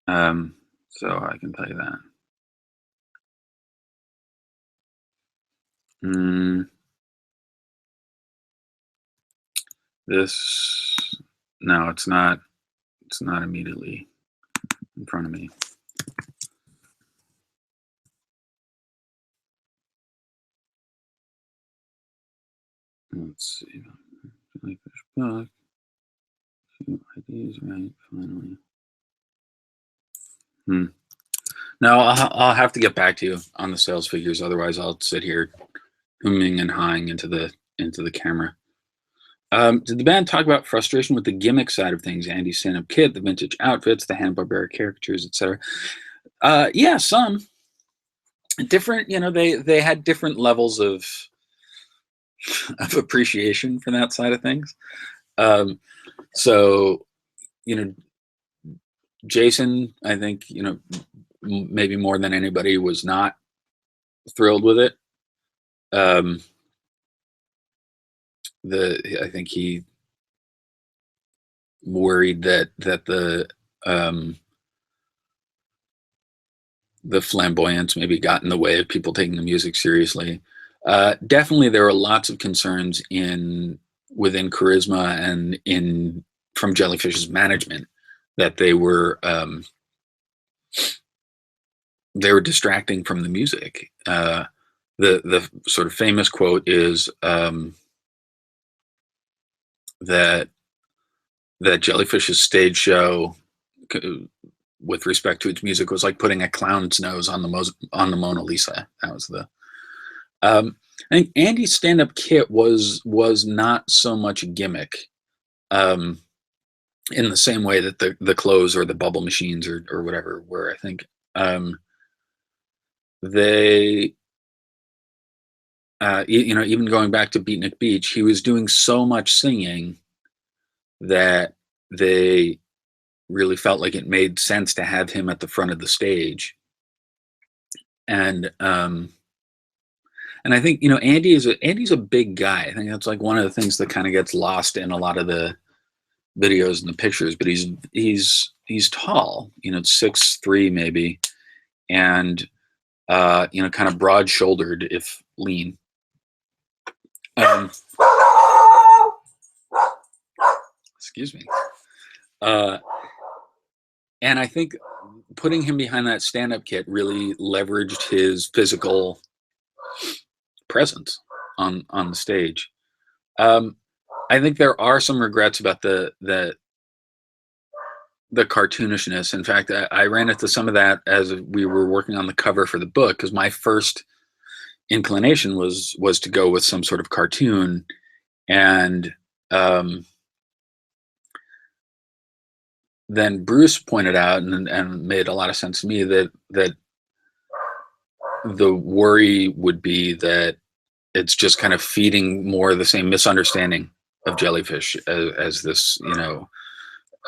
So I can tell you that. This, no, it's not. It's not immediately in front of me. Let's see. Jellyfish book. IDs, right? Finally. No, I'll have to get back to you on the sales figures. Otherwise, I'll sit here humming and hawing into the camera. Did the band talk about frustration with the gimmick side of things? Andy's stand-up kit, the vintage outfits, the Hanna-Barbera caricatures, etc. Yeah, some different. They had different levels of appreciation for that side of things. So, Jason, I think, maybe more than anybody, was not thrilled with it. I think he worried that the flamboyance maybe got in the way of people taking the music seriously. Definitely, there were lots of concerns within Charisma and from Jellyfish's management that they were distracting from the music. The sort of famous quote is that Jellyfish's stage show, with respect to its music, was like putting a clown's nose on the Mona Lisa. That was the. I think Andy's stand-up kit was not so much a gimmick, in the same way that the clothes or the bubble machines or whatever were. I think they, even going back to Beatnik Beach, he was doing so much singing that they really felt like it made sense to have him at the front of the stage. And I think, Andy's a big guy. I think that's like one of the things that kind of gets lost in a lot of the videos and the pictures, but he's tall, 6'3" maybe, and kind of broad-shouldered, if lean. Excuse me. And I think putting him behind that stand-up kit really leveraged his physical presence on the stage. I think there are some regrets about the cartoonishness. In fact, I ran into some of that as we were working on the cover for the book, because my first inclination was to go with some sort of cartoon, and then Bruce pointed out, and made a lot of sense to me, that the worry would be that it's just kind of feeding more of the same misunderstanding of Jellyfish as this,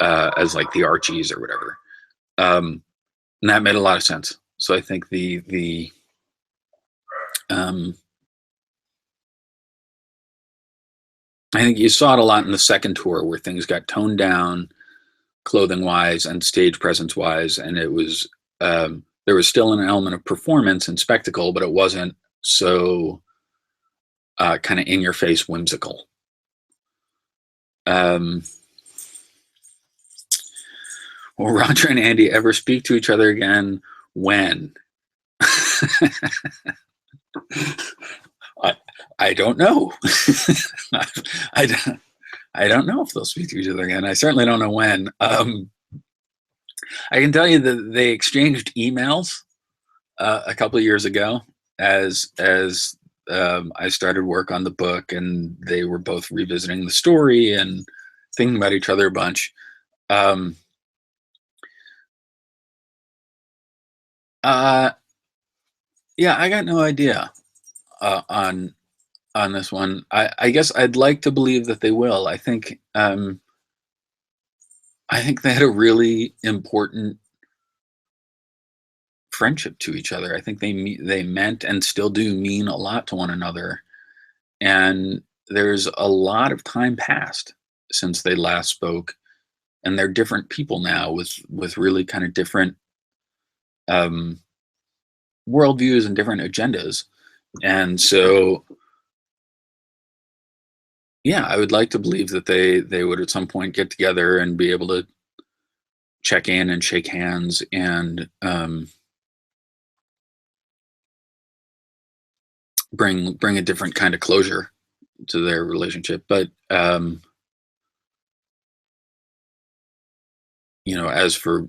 as like the Archies or whatever. And that made a lot of sense. So I think I think you saw it a lot in the second tour, where things got toned down, clothing wise and stage presence wise, and it was there was still an element of performance and spectacle, but it wasn't so kind of in your face whimsical. Will Roger and Andy ever speak to each other again? When? I don't know. I don't know if they'll speak to each other again. I certainly don't know when. I can tell you that they exchanged emails a couple of years ago as I started work on the book, and they were both revisiting the story and thinking about each other a bunch. Yeah, I got no idea on on this one. I guess I'd like to believe that they will. I think they had a really important friendship to each other. I think they meant and still do mean a lot to one another. And there's a lot of time passed since they last spoke, and they're different people now with really kind of different um, worldviews and different agendas. And so, yeah, I would like to believe that they would at some point get together and be able to check in and shake hands and bring a different kind of closure to their relationship. But as for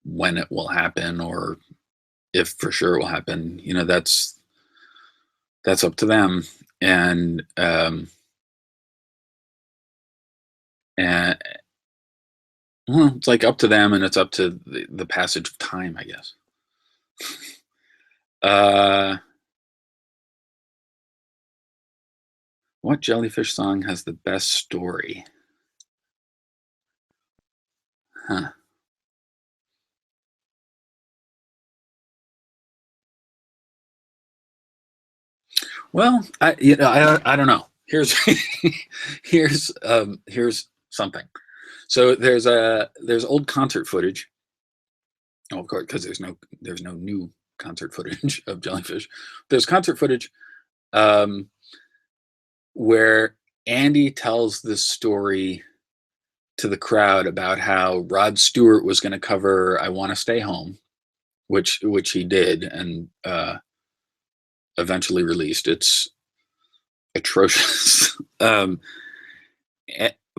when it will happen, or if for sure it will happen, that's up to them. And well, it's like up to them, and it's up to the passage of time, I guess. uh what Jellyfish song has the best story? Huh. Well, I don't know. Here's something. So there's old concert footage. Oh, of course, because there's no new concert footage of Jellyfish. There's concert footage um, where Andy tells this story to the crowd about how Rod Stewart was going to cover "I Want to Stay Home," which he did, and eventually released. It's atrocious.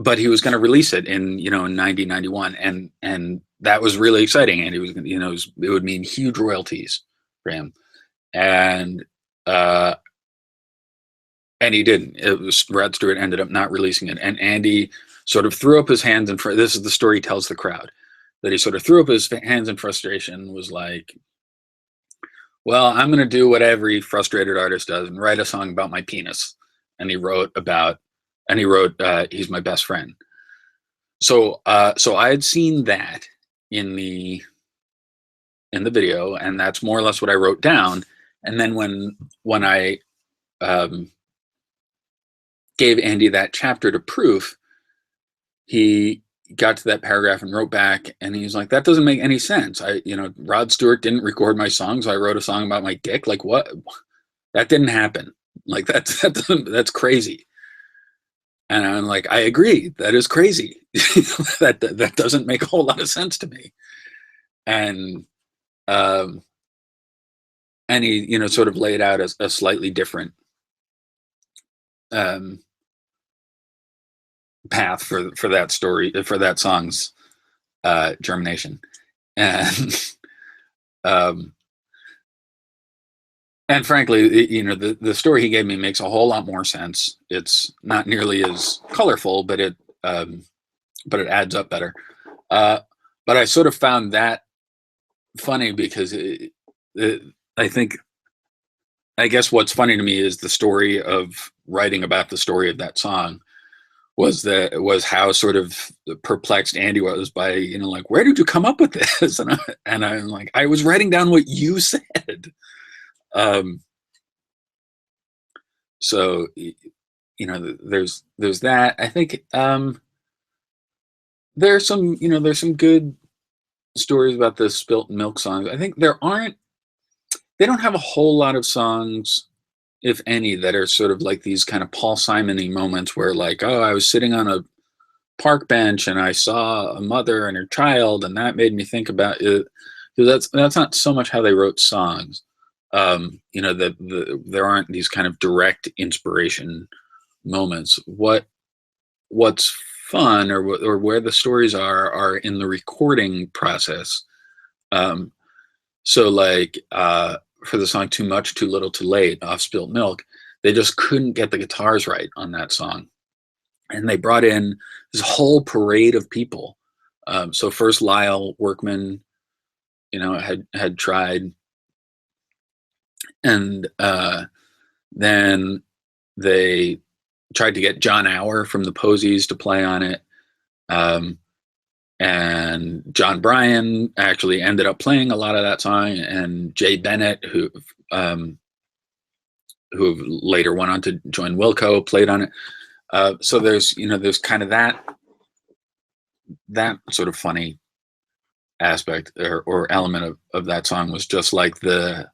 But he was going to release it in 1991, and that was really exciting, and he was it would mean huge royalties for him. And uh and he didn't. It was Rod Stewart ended up not releasing it, and Andy sort of threw up his hands in front. This is the story he tells the crowd, that he sort of threw up his hands in frustration, was like, well, I'm going to do what every frustrated artist does and write a song about my penis. And he wrote He's My Best Friend. So I had seen that in the video, and that's more or less what I wrote down. And then when I um, gave Andy that chapter to proof, he got to that paragraph and wrote back, and he's like, "That doesn't make any sense. Rod Stewart didn't record my song, so I wrote a song about my dick. Like, what? That didn't happen. Like, that's crazy." And I'm like, I agree. That is crazy. That doesn't make a whole lot of sense to me. And um, and he sort of laid out a slightly different um, path for that story, for that song's germination. And um, and frankly, the story he gave me makes a whole lot more sense. It's not nearly as colorful, but it adds up better. Uh, but I sort of found that funny because I think, I guess what's funny to me is the story of writing about the story of that song was how sort of perplexed Andy was by, like, where did you come up with this? And I'm like, I was writing down what you said. Um, so there's that. I think there's some good stories about the spilt milk songs. I think they don't have a whole lot of songs, if any, that are sort of like these kind of Paul Simon-y moments where, like, oh, I was sitting on a park bench and I saw a mother and her child, and that made me think about it. That's not so much how they wrote songs. There aren't these kind of direct inspiration moments. What's fun, or where the stories are in the recording process. Um, so like for the song "Too Much, Too Little, Too Late" off Spilt Milk, they just couldn't get the guitars right on that song, and they brought in this whole parade of people. So first Lyle Workman, had tried, and then they tried to get John Auer from the Posies to play on it. And John Bryan actually ended up playing a lot of that song, and Jay Bennett, who later went on to join Wilco, played on it. So there's kind of that sort of funny aspect or element of that song, was just like the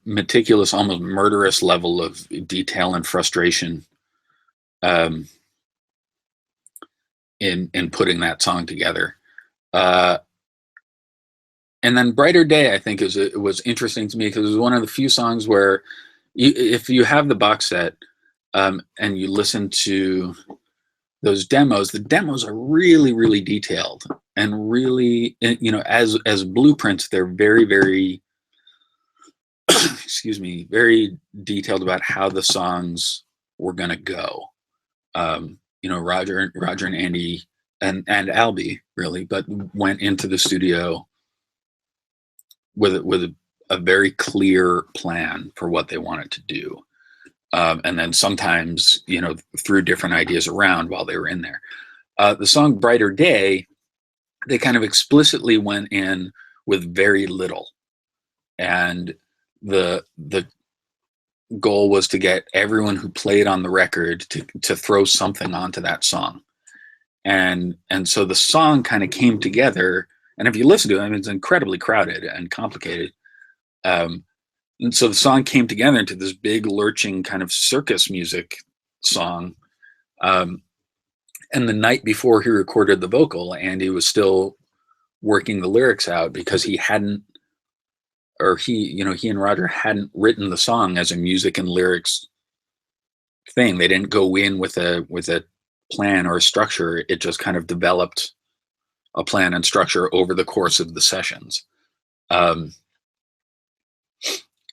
meticulous, almost murderous level of detail and frustration in putting that song together. And then Brighter Day, I think, was interesting to me because it was one of the few songs where if you have the box set and you listen to those demos, the demos are really, really detailed and really, as blueprints, they're very, very, excuse me, very detailed about how the songs were going to go. Roger and Andy and Albie really, but went into the studio with a very clear plan for what they wanted to do. And then sometimes, threw different ideas around while they were in there. The song Brighter Day, they kind of explicitly went in with very little. And the goal was to get everyone who played on the record to throw something onto that song. And so the song kind of came together. And if you listen to it, it's incredibly crowded and complicated. And so the song came together into this big, lurching kind of circus music song. And the night before he recorded the vocal, Andy was still working the lyrics out because he and Roger hadn't written the song as a music and lyrics thing. They didn't go in with a plan or a structure. It just kind of developed a plan and structure over the course of the sessions.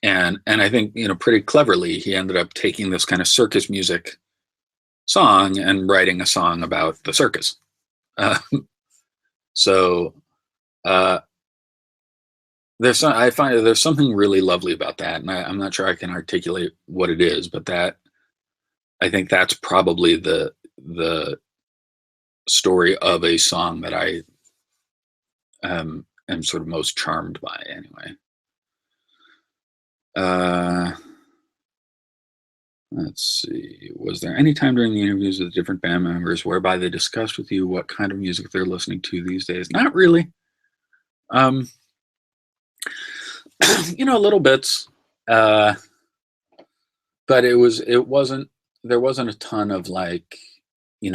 And I think, pretty cleverly, he ended up taking this kind of circus music song and writing a song about the circus. I find there's something really lovely about that, and I'm not sure I can articulate what it is, but I think that's probably the story of a song that I am sort of most charmed by, anyway. Let's see. Was there any time during the interviews with different band members whereby they discussed with you what kind of music they're listening to these days? Not really. Little bits. But there wasn't a ton of like,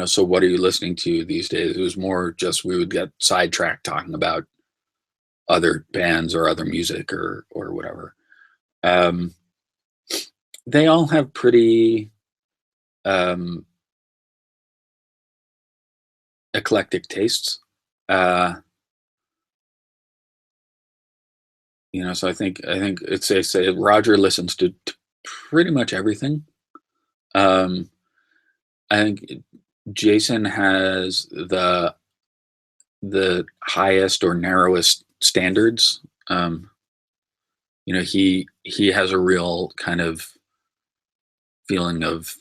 so what are you listening to these days? It was more just we would get sidetracked talking about other bands or other music or whatever. They all have pretty eclectic tastes. So I think it's say Roger listens to pretty much everything. I think Jason has the highest or narrowest standards. He has a real kind of feeling of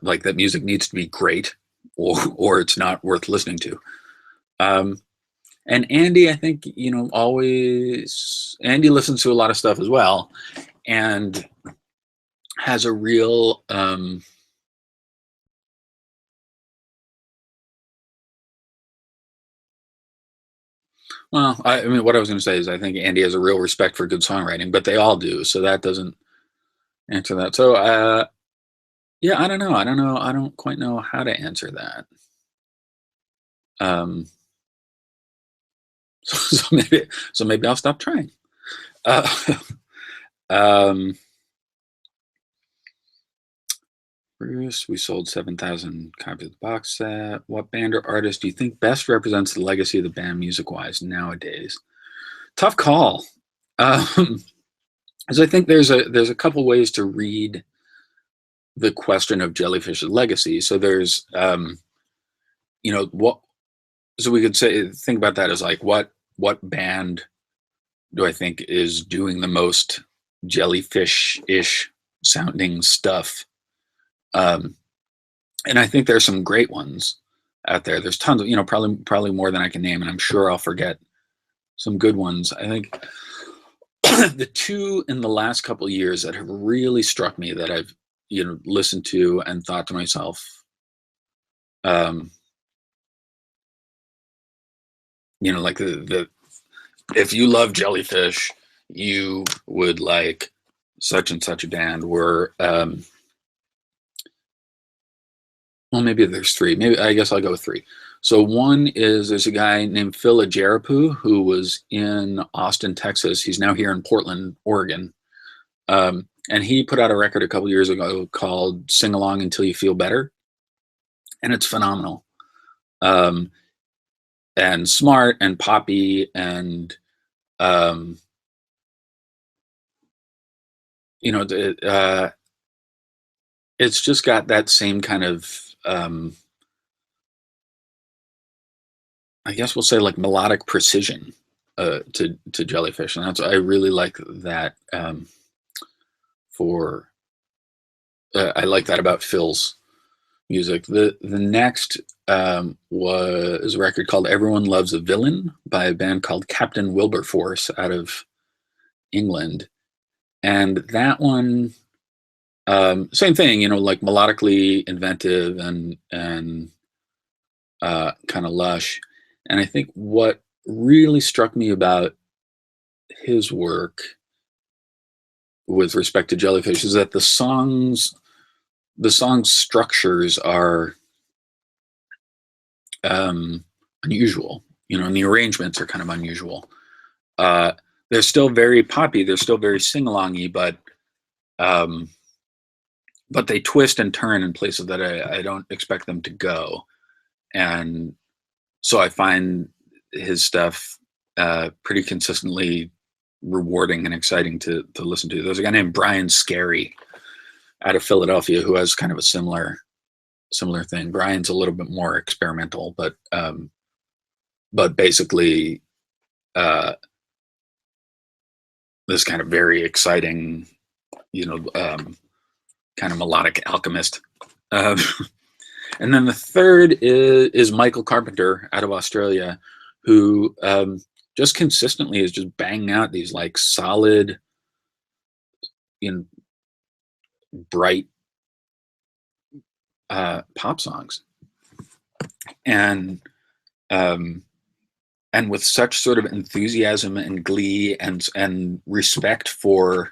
like that music needs to be great or it's not worth listening to. And Andy, I think, Andy listens to a lot of stuff as well and has a real well, what I was going to say is I think Andy has a real respect for good songwriting, but they all do. So that doesn't answer that. So, yeah, I don't know. I don't quite know how to answer that. So maybe I'll stop trying. Bruce, we sold 7,000 copies of the box set. What band or artist do you think best represents the legacy of the band music-wise nowadays? Tough call. Because I think there's a couple ways to read the question of Jellyfish's legacy. So there's, so we could think about that as like what band do I think is doing the most Jellyfish-ish sounding stuff. Um, and I think there's some great ones out there. There's tons of, probably more than I can name, and I'm sure I'll forget some good ones. I think the two in the last couple of years that have really struck me that I've listened to and thought to myself, like the if you love Jellyfish, you would like such and such a band. Were well, maybe there's three. Maybe I guess I'll go with three. So one is there's a guy named Phil Ajarapu who was in Austin, Texas. He's now here in Portland, Oregon. And he put out a record a couple years ago called Sing Along Until You Feel Better. And it's phenomenal. And smart and poppy and, it's just got that same kind of, I guess we'll say like melodic precision to Jellyfish. And I really like that I like that about Phil's music. The next was a record called Everyone Loves a Villain by a band called Captain Wilberforce out of England. And that one, same thing, like melodically inventive and kind of lush. And I think what really struck me about his work with respect to Jellyfish is that the song structures are unusual, and the arrangements are kind of unusual. They're still very poppy, they're still very sing-alongy, but they twist and turn in places that I don't expect them to go. And so I find his stuff pretty consistently rewarding and exciting to listen to. There's a guy named Brian Scary out of Philadelphia who has kind of a similar thing. Brian's a little bit more experimental, but basically this kind of very exciting, kind of melodic alchemist. And then the third is Michael Carpenter out of Australia, who just consistently is just banging out these like solid, bright pop songs, and with such sort of enthusiasm and glee and respect for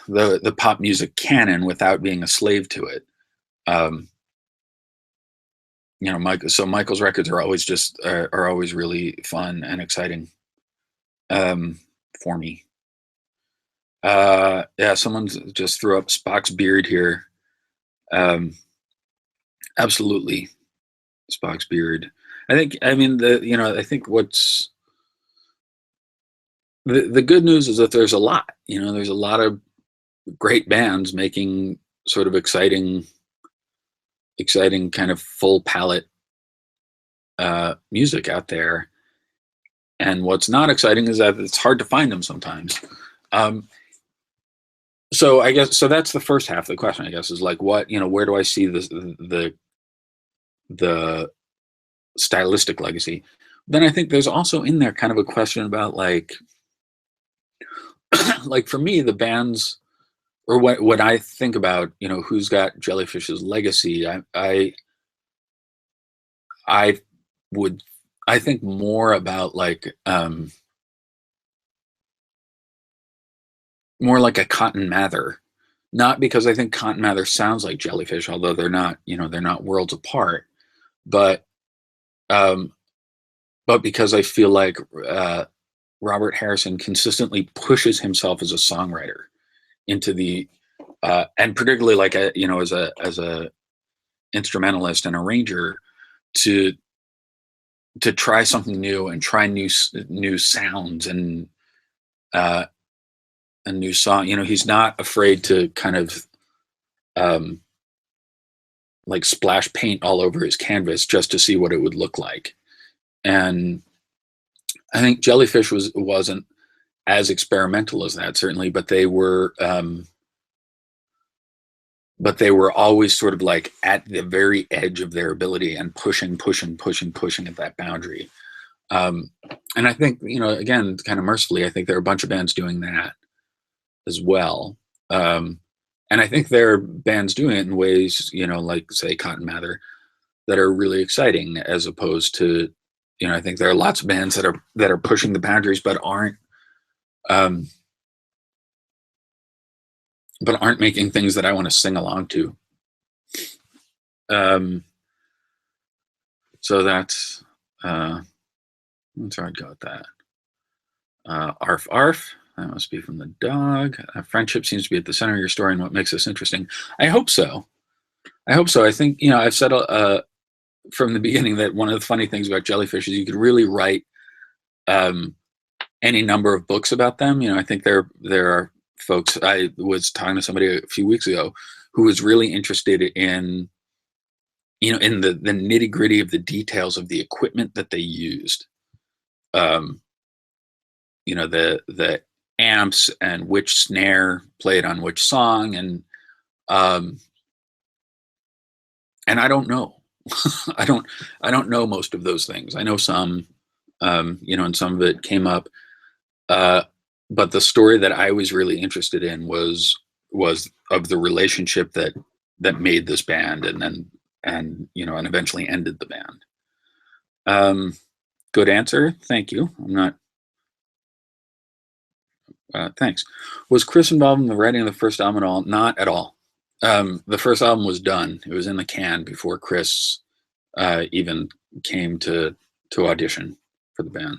the pop music canon without being a slave to it. Michael's records are always really fun and exciting for me. Someone just threw up Spock's beard here. Absolutely, Spock's beard. I think what's the good news is that there's a lot. There's a lot of great bands making sort of exciting kind of full palette music out there. And what's not exciting is that it's hard to find them sometimes. So I guess that's the first half of the question, I guess, is like what, where do I see the stylistic legacy? Then I think there's also in there kind of a question about like for me, the bands, or what I think about, who's got Jellyfish's legacy, I think more about like more like a Cotton Mather, not because I think Cotton Mather sounds like Jellyfish, although they're not worlds apart, but because I feel like Robert Harrison consistently pushes himself as a songwriter into the and particularly like as a instrumentalist and arranger to try something new and try new sounds and a new song. He's not afraid to kind of like splash paint all over his canvas just to see what it would look like. And I think Jellyfish wasn't as experimental as that, certainly, but they were always sort of like at the very edge of their ability and pushing at that boundary. And I think, again, kind of mercifully, I think there are a bunch of bands doing that as well. And I think there are bands doing it in ways, like say Cotton Mather, that are really exciting, as opposed to, I think there are lots of bands that are pushing the boundaries, but aren't making things that I want to sing along to. So that's where I'd go with that. Arf arf. That must be from the dog. Friendship seems to be at the center of your story and what makes this interesting. I hope so. I think, I've said from the beginning that one of the funny things about Jellyfish is you could really write any number of books about them. I think there are folks. I was talking to somebody a few weeks ago who was really interested in, in the nitty gritty of the details of the equipment that they used. The amps and which snare played on which song, and I don't know. I don't know most of those things. I know some, and some of it came up. But the story that I was really interested in was of the relationship that made this band, and eventually ended the band. Good answer. Thank you. I'm not. Thanks. Was Chris involved in the writing of the first album at all? Not at all. The first album was done. It was in the can before Chris even came to audition for the band.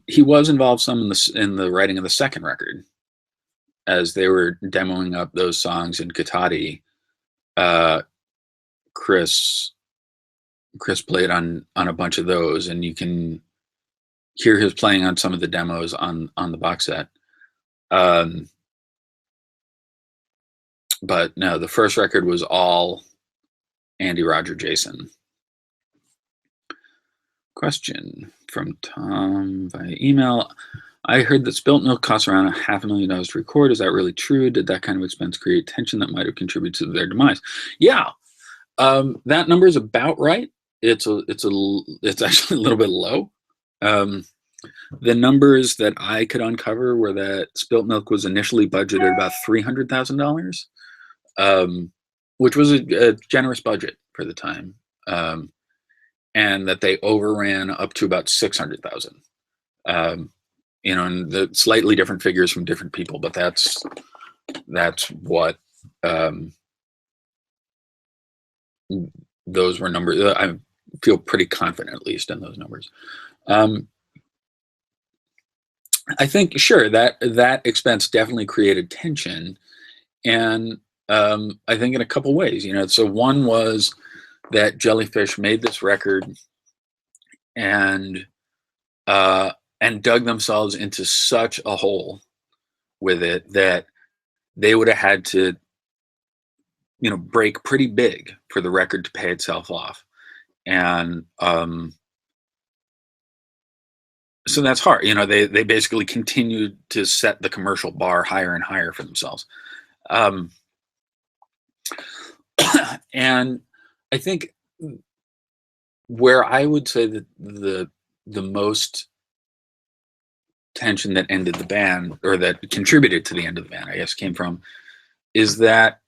He was involved some in the writing of the second record, as they were demoing up those songs in Katati. Chris played on a bunch of those, and you can hear his playing on some of the demos on the box set. But no, the first record was all Andy, Roger, Jason. Question from Tom via email. I heard that Spilt Milk costs around $500,000 to record. Is that really true? Did that kind of expense create tension that might have contributed to their demise? Yeah, that number is about right. It's actually a little bit low. The numbers that I could uncover were that Spilt Milk was initially budgeted about $300,000, which was a generous budget for the time, and that they overran up to about $600,000. And the slightly different figures from different people, but that's what those were numbers. I feel pretty confident, at least, in those numbers. I think, sure, that expense definitely created tension, and I think in a couple ways. So one was that Jellyfish made this record and dug themselves into such a hole with it that they would have had to, break pretty big for the record to pay itself off. And so that's hard. They basically continued to set the commercial bar higher and higher for themselves. And I think where I would say that the most tension that ended the band, or that contributed to the end of the band, I guess, came from, is that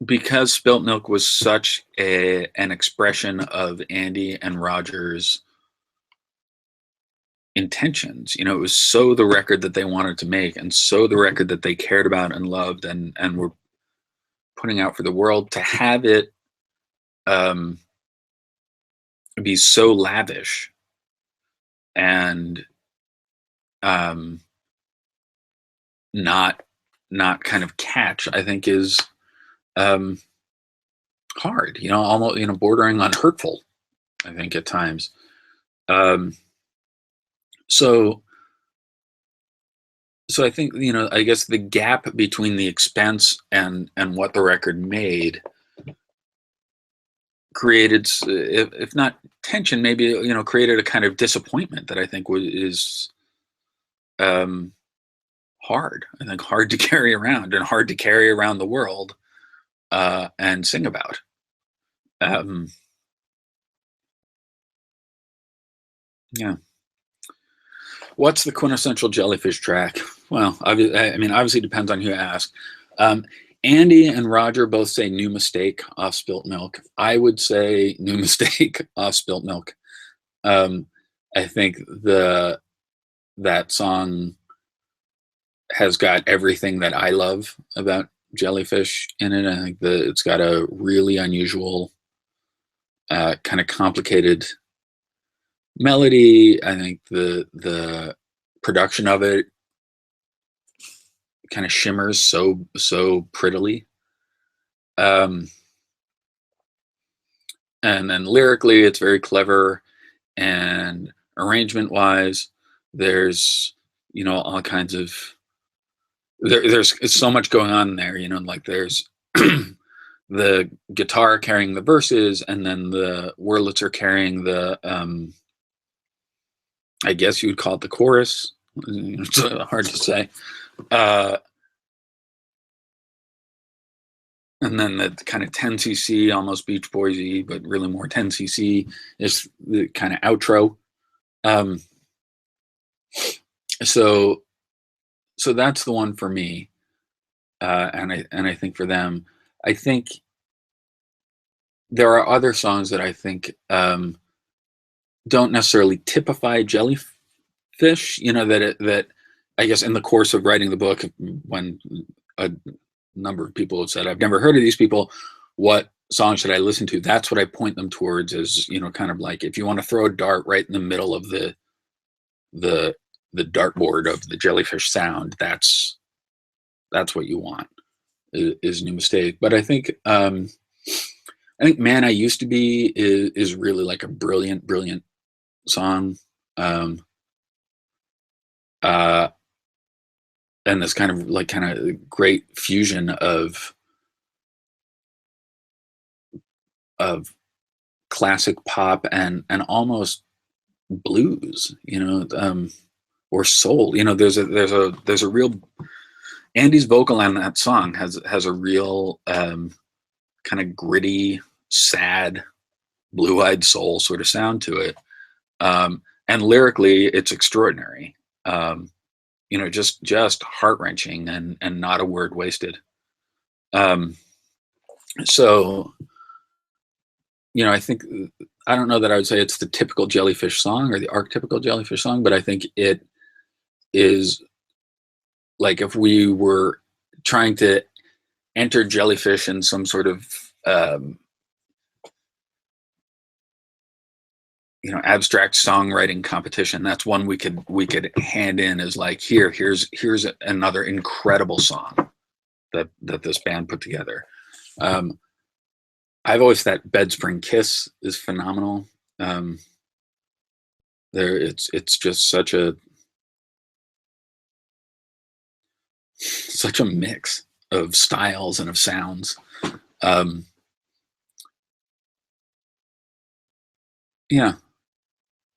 because Spilt Milk was such an expression of Andy and Roger's intentions, it was so the record that they wanted to make, and so the record that they cared about and loved and were putting out for the world, to have it be so lavish and not kind of catch, I think is hard, almost, bordering on hurtful, I think, at times. So I think, I guess the gap between the expense and what the record made created, if not tension, maybe, you know, created a kind of disappointment that I think is hard. I think hard to carry around and hard to carry around the world and sing about. Um, yeah. What's the quintessential Jellyfish track? Well, I mean, obviously it depends on who you ask. Um, Andy and Roger both say "New Mistake" off Spilt Milk. I would say "New Mistake" off Spilt Milk. Um, I think that song has got everything that I love about Jellyfish in it. I think it's got a really unusual, kind of complicated melody. I think the production of it kind of shimmers so prettily. Um, and then lyrically, it's very clever, and arrangement wise, there's, you know, all kinds of there's so much going on there. You know, like there's the guitar carrying the verses, and then the Wurlitzer carrying the I guess you would call it the chorus. It's hard to say. Uh, and then the kind of 10cc, almost Beach Boysy, but really more 10cc is the kind of outro. Um, so that's the one for me, and I think for them, I think there are other songs that I think don't necessarily typify Jellyfish. You know, that I guess in the course of writing the book, when a number of people have said, "I've never heard of these people. What song should I listen to?" That's what I point them towards, as, you know, kind of like if you want to throw a dart right in the middle of the the dartboard of the Jellyfish sound, that's what you want, is New Mistake. But I think Man I Used to Be is really like a brilliant song. Um, uh, and this kind of great fusion of classic pop and almost blues, you know, or soul. You know, there's a real, Andy's vocal on that song has a real kind of gritty, sad, blue-eyed soul sort of sound to it. And lyrically, it's extraordinary. You know, just heart-wrenching and not a word wasted. Um, so, you know, I don't know that I would say it's the typical Jellyfish song or the archetypical Jellyfish song, but I think it is, like, if we were trying to enter Jellyfish in some sort of you know, abstract songwriting competition, that's one we could hand in as like, here's another incredible song that this band put together. I've always thought Bedspring Kiss is phenomenal. It's just such a mix of styles and of sounds. Yeah.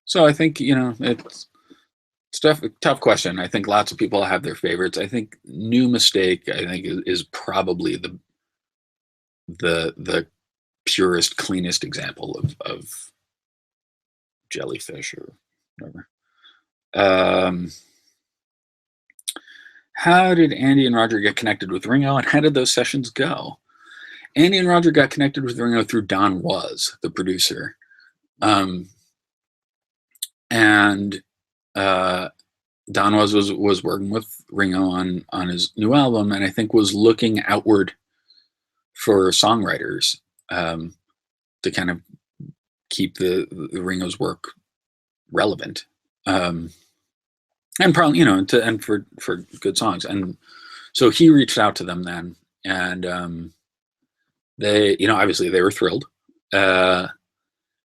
So I think, you know, it's tough question. I think lots of people have their favorites. I think New Mistake, I think, is probably the purest, cleanest example of Jellyfish or whatever. How did Andy and Roger get connected with Ringo, and how did those sessions go? Andy and Roger got connected with Ringo through Don Was, the producer. And Don was working with Ringo on his new album, and I think was looking outward for songwriters to kind of keep the Ringo's work relevant, and probably, you know, and for good songs. And so he reached out to them then, and they, you know, obviously they were thrilled.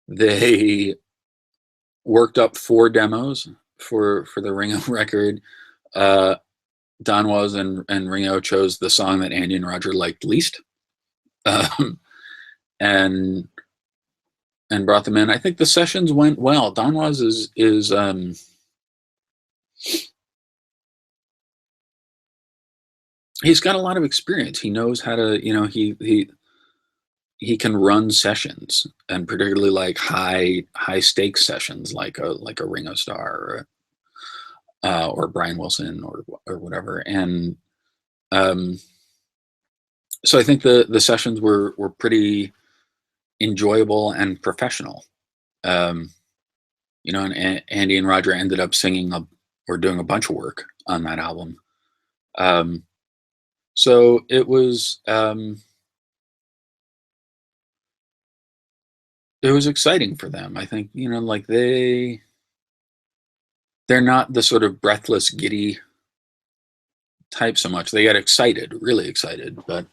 They worked up 4 demos for the Ringo record. Don Was and Ringo chose the song that Andy and Roger liked least, and and brought them in. I think the sessions went well. Don Was is he's got a lot of experience. He knows how to, he can run sessions, and particularly like high stakes sessions, like a Ringo Starr or Brian Wilson or whatever. And um, so I think the sessions were pretty enjoyable and professional. Um, and Andy and Roger ended up singing or doing a bunch of work on that album. So it was exciting for them. I think, like they're not the sort of breathless, giddy type so much. They get excited, really excited, but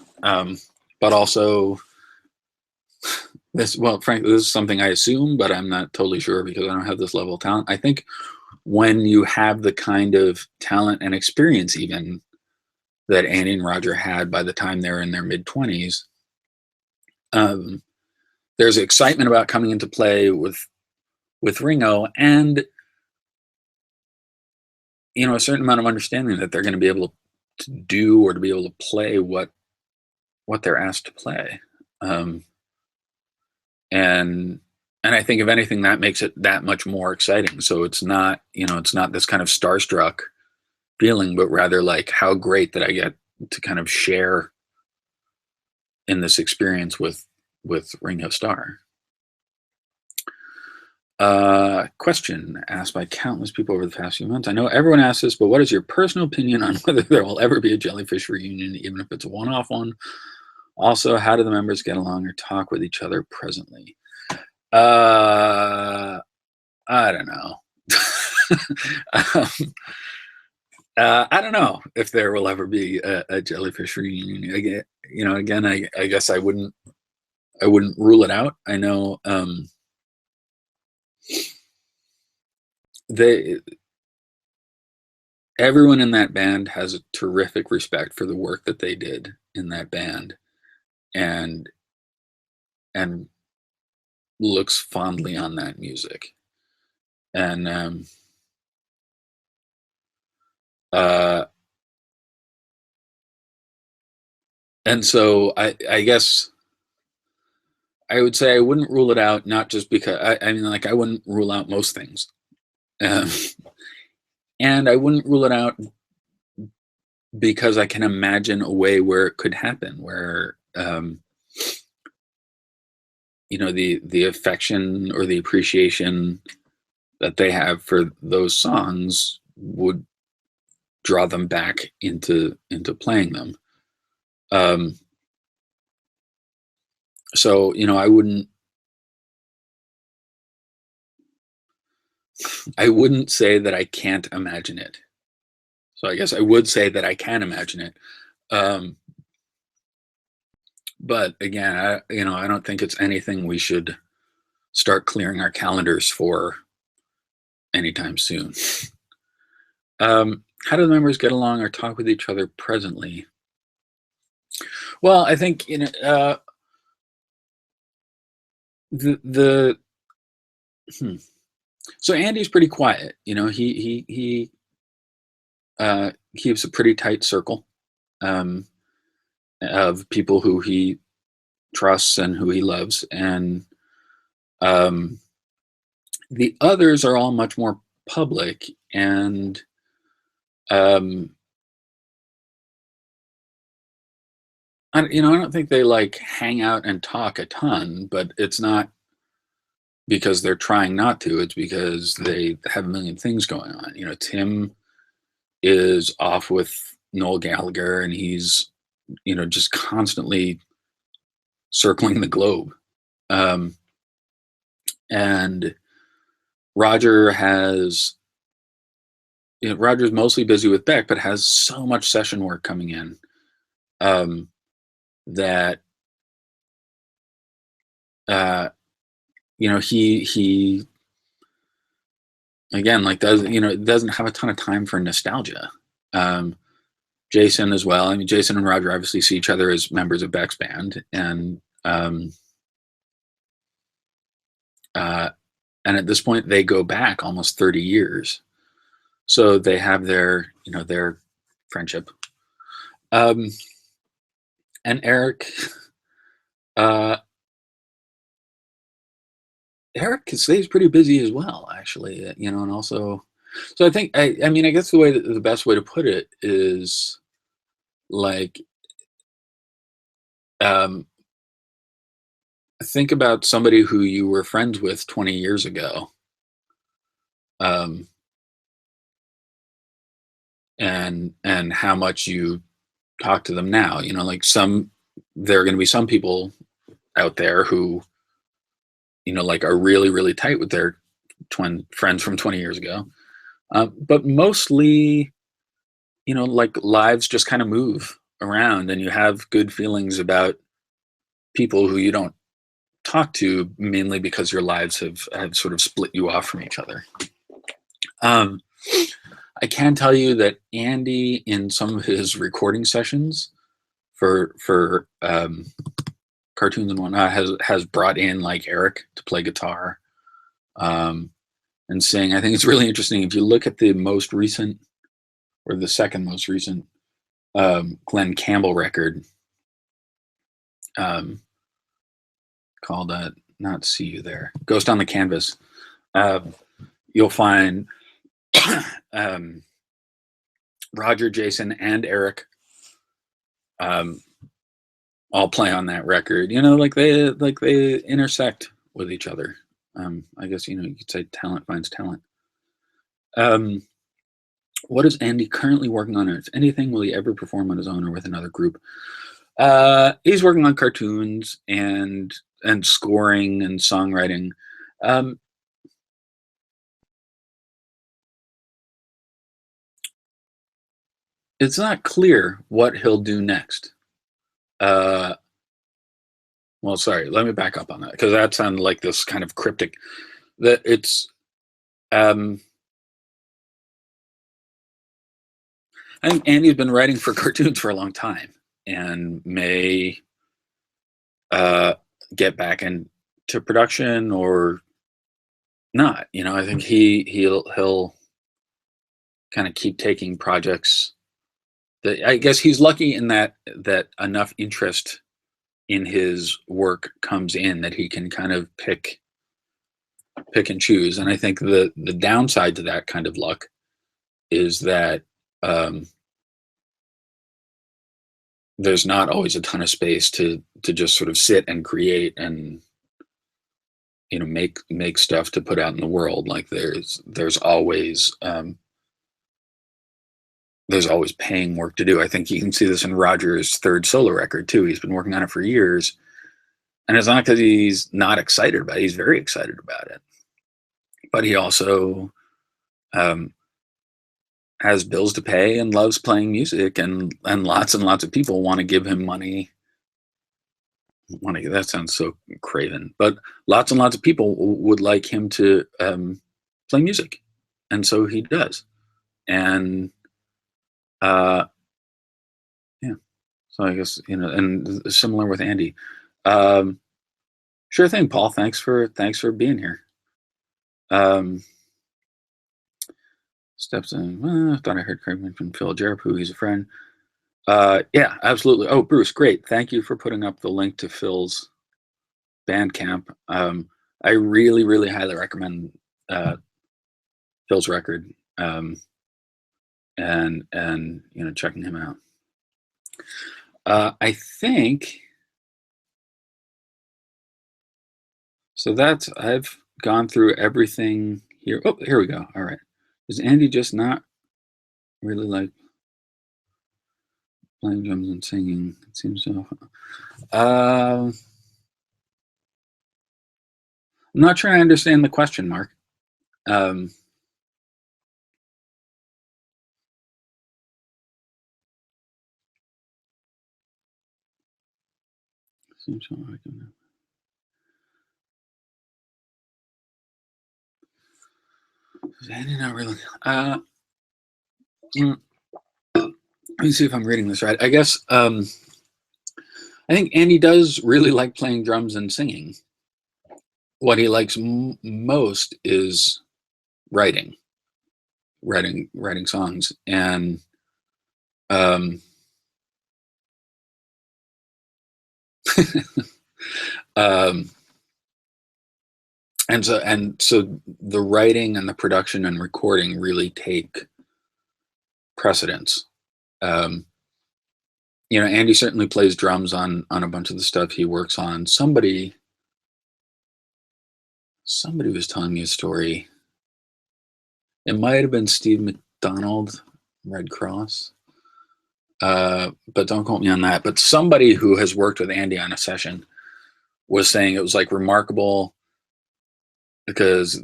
also frankly, this is something I assume, but I'm not totally sure because I don't have this level of talent. I think when you have the kind of talent and experience even that Andy and Roger had by the time they're in their mid-20s, there's excitement about coming into play with Ringo, and a certain amount of understanding that they're going to be able to do or to be able to play what they're asked to play. And I think if anything, that makes it that much more exciting. So it's not this kind of starstruck feeling, but rather like, how great that I get to kind of share in this experience with Ringo Starr. Question asked by countless people over the past few months. I know everyone asks this, but what is your personal opinion on whether there will ever be a Jellyfish reunion, even if it's a one-off one? Also, how do the members get along or talk with each other presently? I don't know. I don't know if there will ever be a Jellyfish reunion. Again, I guess I wouldn't rule it out. I know everyone in that band has a terrific respect for the work that they did in that band, and looks fondly on that music. And and so I guess I would say I wouldn't rule it out, not just because I mean, like, I wouldn't rule out most things, and I wouldn't rule it out because I can imagine a way where it could happen, where the affection or the appreciation that they have for those songs would draw them back into playing them. So I wouldn't say that I can't imagine it. So I guess I would say that I can imagine it. But again, I don't think it's anything we should start clearing our calendars for anytime soon. How do the members get along or talk with each other presently? Well, I think so Andy's pretty quiet. He keeps a pretty tight circle of people who he trusts and who he loves, and the others are all much more public, and I don't think they like hang out and talk a ton, but it's not because they're trying not to. It's because they have a million things going on. Tim is off with Noel Gallagher, and he's just constantly circling the globe. And Roger's mostly busy with Beck, but has so much session work coming in that he again, like, doesn't have a ton of time for nostalgia. Jason as well. I mean, Jason and Roger obviously see each other as members of Beck's band, and And at this point, they go back almost 30 years. So they have their, their friendship. And Eric, uh, Eric stays pretty busy as well, actually. And also, so I think, I mean, I guess the best way to put it is like, um, think about somebody who you were friends with 20 years ago. Um, and how much you talk to them now. Like there are going to be some people out there who like are really really tight with their twin friends from 20 years ago, but mostly like lives just kind of move around, and you have good feelings about people who you don't talk to, mainly because your lives have sort of split you off from each other. um, I can tell you that Andy, in some of his recording sessions for cartoons and whatnot, has brought in like Eric to play guitar, and sing. I think it's really interesting if you look at the most recent, or the second most recent, Glenn Campbell record, um, called not "See You There," "Ghost on the Canvas." You'll find Roger, Jason, and Eric all play on that record. Like they intersect with each other. I guess you could say talent finds talent. What is Andy currently working on? If anything, will he ever perform on his own or with another group? He's working on cartoons and scoring and songwriting. It's not clear what he'll do next. Well, sorry, let me back up on that, because that sounded like this kind of cryptic. That it's, I think Andy's been writing for cartoons for a long time, and may get back into production or not. I think he'll kind of keep taking projects. I guess he's lucky in that enough interest in his work comes in that he can kind of pick and choose. And I think the downside to that kind of luck is that there's not always a ton of space to just sort of sit and create and make stuff to put out in the world. Like there's always paying work to do. I think you can see this in Roger's third solo record too. He's been working on it for years, and it's not because he's not excited about it. He's very excited about it, but he also has bills to pay and loves playing music, and lots and lots of people want to give him money. That sounds so craven, but lots and lots of people would like him to play music, and so he does. And yeah, so I guess and similar with Andy. Sure thing, Paul. Thanks for being here. Steps in. I thought I heard Craig mention Phil Jericho. He's a friend. Yeah, absolutely. Oh, Bruce, great. Thank you for putting up the link to Phil's Bandcamp. I really, really highly recommend Phil's record, and checking him out. I think so. I've gone through everything here. Oh, here we go. All right. Does Andy just not really like playing drums and singing? It seems so. I'm not sure I understand the question, Mark. Seems so like Andy not really. Let me see if I'm reading this right. I guess I think Andy does really like playing drums and singing. what he likes most is writing, writing songs, and um, um, and so the writing and the production and recording really take precedence. Um, Andy certainly plays drums on a bunch of the stuff he works on. Somebody was telling me a story. It might have been Steve McDonald, Red Cross, but don't quote me on that. But somebody who has worked with Andy on a session was saying it was like remarkable because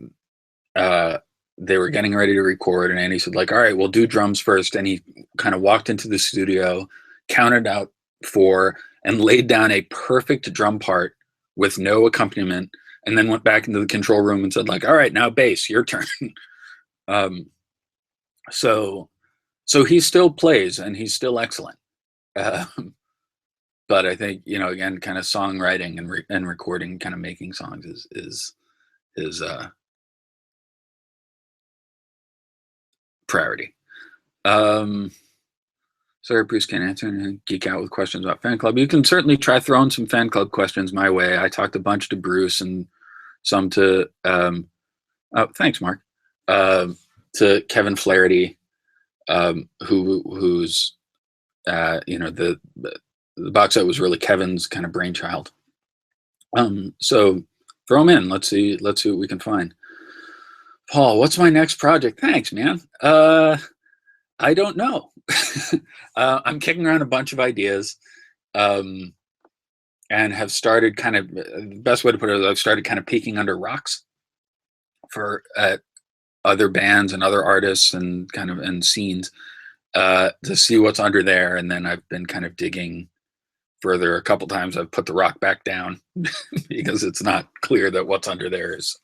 they were getting ready to record, and Andy said, like, all right, we'll do drums first. And he kind of walked into the studio, counted out 4, and laid down a perfect drum part with no accompaniment, and then went back into the control room and said, like, all right, now bass, your turn. um, so he still plays and he's still excellent. But I think, again, kind of songwriting and recording, kind of making songs is priority. Sorry, Bruce can't answer and geek out with questions about fan club. You can certainly try throwing some fan club questions my way. I talked a bunch to Bruce and some to oh, thanks, Mark. To Kevin Flaherty, who's the box set was really Kevin's kind of brainchild. So throw them in. Let's see what we can find. Paul, what's my next project? Thanks, man. I don't know. I'm kicking around a bunch of ideas, and have started kind of, the best way to put it is I've started kind of peeking under rocks for other bands and other artists and kind of and scenes to see what's under there. And then I've been kind of digging further. A couple times I've put the rock back down because it's not clear that what's under there is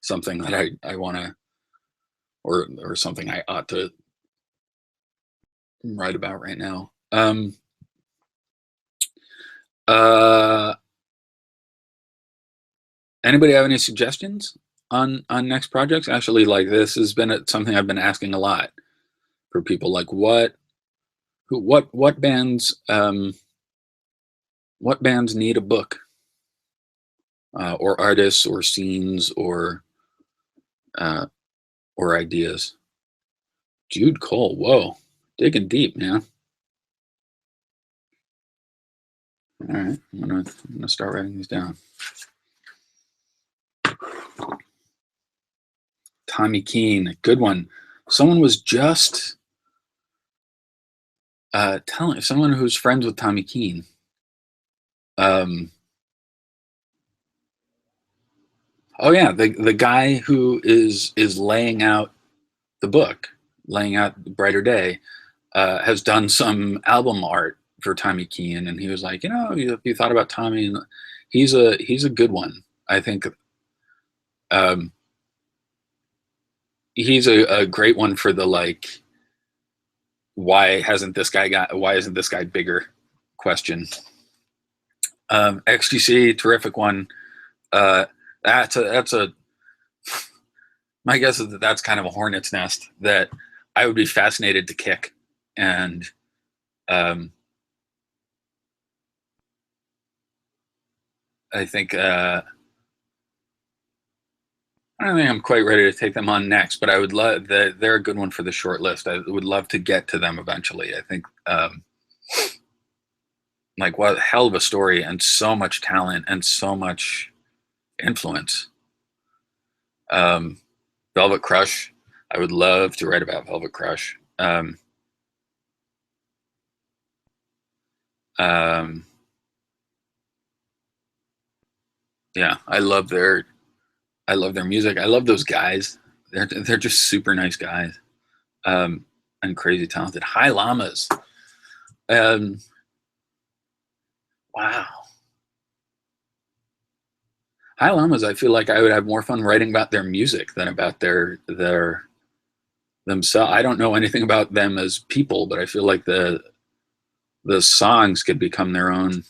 something that I want to, or something I ought to write about right now. Anybody have any suggestions on next projects? Actually, like, this has been something I've been asking a lot for people. Like, what bands need a book, or artists, or scenes, or ideas? Jude Cole, whoa, digging deep, man. All right, I'm gonna start writing these down. Tommy Keene, good one. Someone was just telling someone who's friends with Tommy Keene. Oh yeah, the guy who is laying out the book, laying out Brighter Day, has done some album art for Tommy Keene, and he was like, you thought about Tommy, and he's a good one. I think he's a great one for the, like, why isn't this guy bigger question. XTC, terrific one. That's a my guess is that's kind of a hornet's nest that I would be fascinated to kick. And I think I don't think I'm quite ready to take them on next, but I would love that. They're a good one for the short list. I would love to get to them eventually. I think like, what a hell of a story, and so much talent and so much influence. Velvet Crush, I would love to write about Velvet Crush. Yeah, I love their music. I love those guys. They're just super nice guys, and crazy talented. High Llamas. Wow. High Llamas, I feel like I would have more fun writing about their music than about their themselves. I don't know anything about them as people, but I feel like the songs could become their own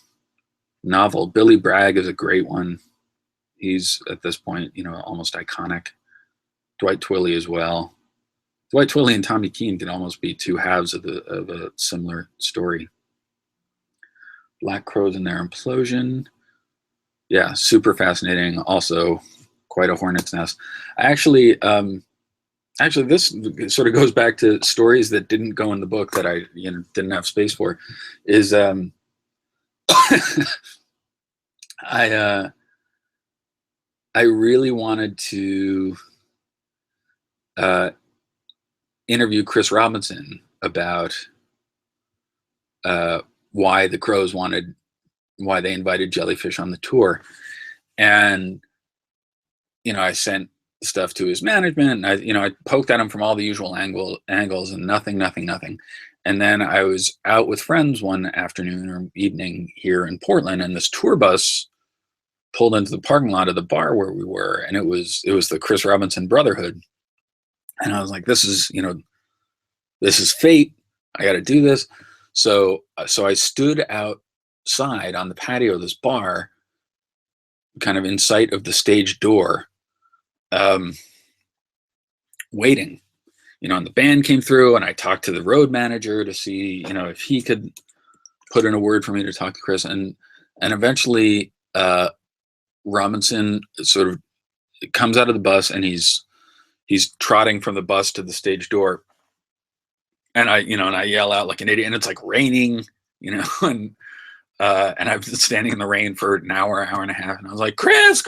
novel. Billy Bragg is a great one. He's at this point, almost iconic. Dwight Twilley as well. Dwight Twilley and Tommy Keene can almost be two halves of a similar story. Black Crowes and Their Implosion. Yeah, super fascinating. Also, quite a hornet's nest. Actually, this sort of goes back to stories that didn't go in the book that I didn't have space for. Is I really wanted to interview Chris Robinson about why the Crowes why they invited Jellyfish on the tour. And, I sent stuff to his management. And I poked at him from all the usual angles and nothing. And then I was out with friends one afternoon or evening here in Portland, and this tour bus pulled into the parking lot of the bar where we were. And it was the Chris Robinson Brotherhood. And I was like, this is fate. I got to do this. So I stood outside on the patio of this bar, kind of in sight of the stage door, waiting. And the band came through, and I talked to the road manager to see, if he could put in a word for me to talk to Chris. And eventually, Robinson sort of comes out of the bus, and he's trotting from the bus to the stage door. And I yell out like an idiot, and it's like raining, and I've been standing in the rain for an hour and a half, and I was like, Chris,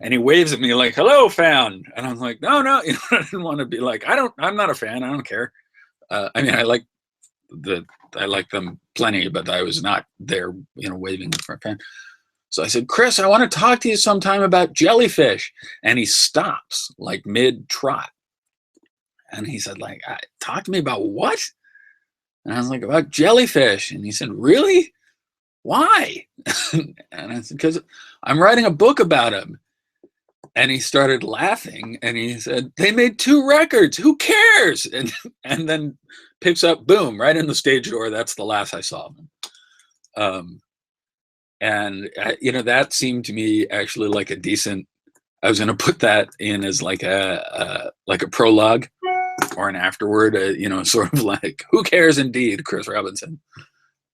and he waves at me like, hello, fan. And I'm like, no, I didn't want to be like, I'm not a fan. I don't care. I like them plenty, but I was not there, waving for a fan. So I said, Chris, I want to talk to you sometime about Jellyfish. And he stops like mid trot. And he said, like, talk to me about what? And I was like, about Jellyfish. And he said, really? Why? And I said, because I'm writing a book about him. And he started laughing, and he said, they made 2 records. Who cares? And then picks up, boom, right in the stage door. That's the last I saw of him. And that seemed to me actually like a decent. I was going to put that in as like a prologue or an afterword. Sort of like, who cares indeed, Chris Robinson.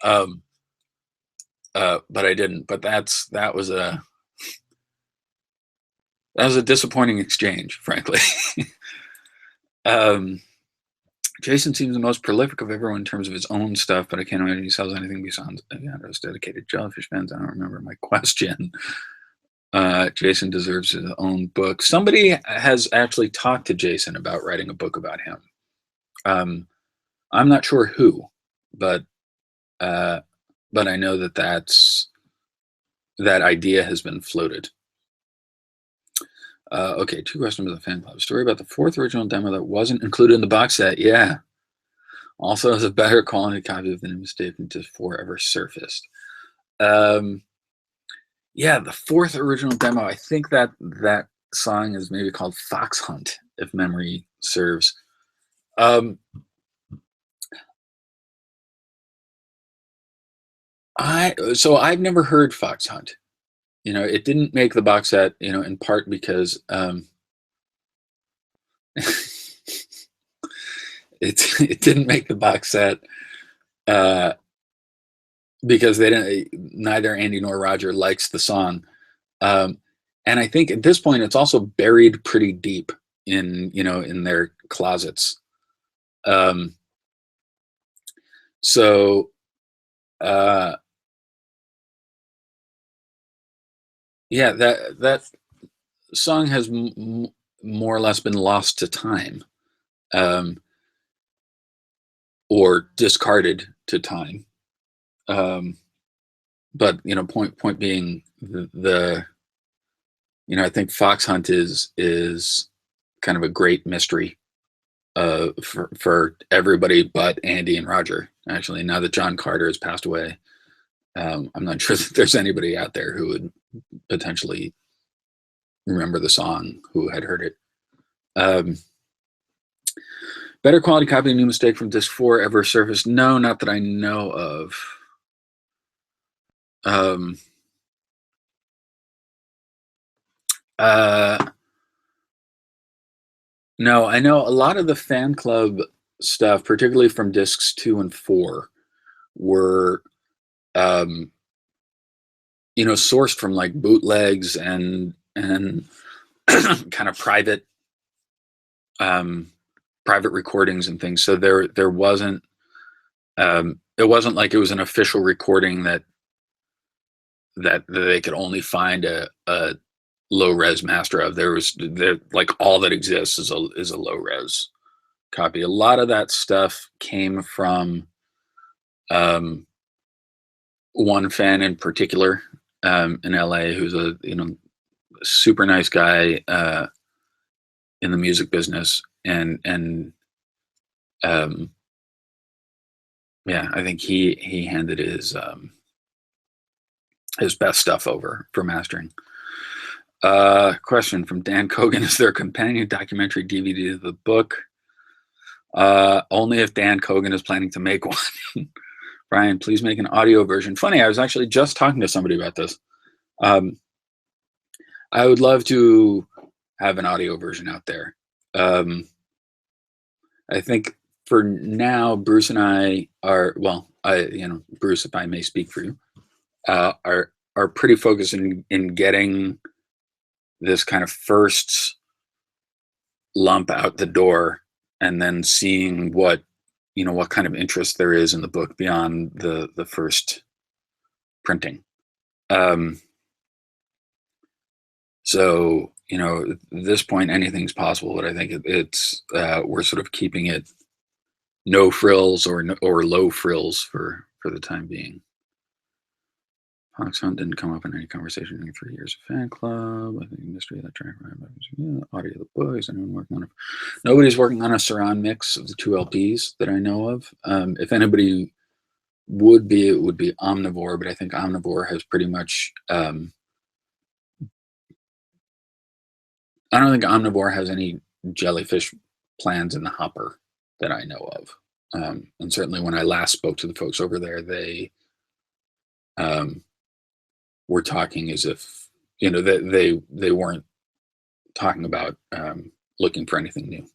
But I didn't. But that was a disappointing exchange, frankly. Jason seems the most prolific of everyone in terms of his own stuff, but I can't imagine he sells anything besides those dedicated Jellyfish fans. I don't remember my question. Jason deserves his own book. Somebody has actually talked to Jason about writing a book about him. I'm not sure who, but I know that idea has been floated. Okay, 2 questions about the fan club. Story about the 4th original demo that wasn't included in the box set. Yeah. Also has a better quality copy of the new mistake than just 4 ever surfaced. Yeah, the 4th original demo, I think that song is maybe called Fox Hunt, if memory serves. I've never heard Fox Hunt. It didn't make the box set, in part because it didn't make the box set because neither Andy nor Roger likes the song. And I think at this point it's also buried pretty deep in their closets. Yeah, that song has more or less been lost to time, or discarded to time. But point being, I think Fox Hunt is kind of a great mystery for everybody but Andy and Roger. Actually, now that John Carter has passed away, I'm not sure that there's anybody out there who would potentially remember the song who had heard it. Better quality copy of New Mistake from disc 4 ever surfaced? No, not that I know of. Uh, no, I know a lot of the fan club stuff, particularly from discs 2 and 4, were um, sourced from like bootlegs and kind of um, private recordings and things. So there wasn't it wasn't like it was an official recording that they could only find a low res master of. There like all that exists is a low res copy. A lot of that stuff came from one fan in particular in LA who's a super nice guy in the music business and um, yeah, I think he handed his best stuff over for mastering. Question from Dan Kogan: is there a companion documentary DVD to the book? Only if Dan Kogan is planning to make one. Brian, please make an audio version. Funny, I was actually just talking to somebody about this. I would love to have an audio version out there. I think for now, Bruce and I are, well, Bruce, if I may speak for you, are pretty focused in getting this kind of first lump out the door, and then seeing what kind of interest there is in the book beyond the first printing. So at this point, anything's possible, but I think it's we're sort of keeping it no frills or low frills for the time being. Fox Hunt didn't come up in any conversation in 3 years of fan club. I think mystery of that track. Audio of the book. Is anyone working on it? Nobody's working on a surround mix of the 2 LPs that I know of. If anybody would be, it would be Omnivore, but I think Omnivore has pretty much. I don't think Omnivore has any Jellyfish plans in the hopper that I know of. And certainly when I last spoke to the folks over there, they were talking as if they weren't talking about looking for anything new.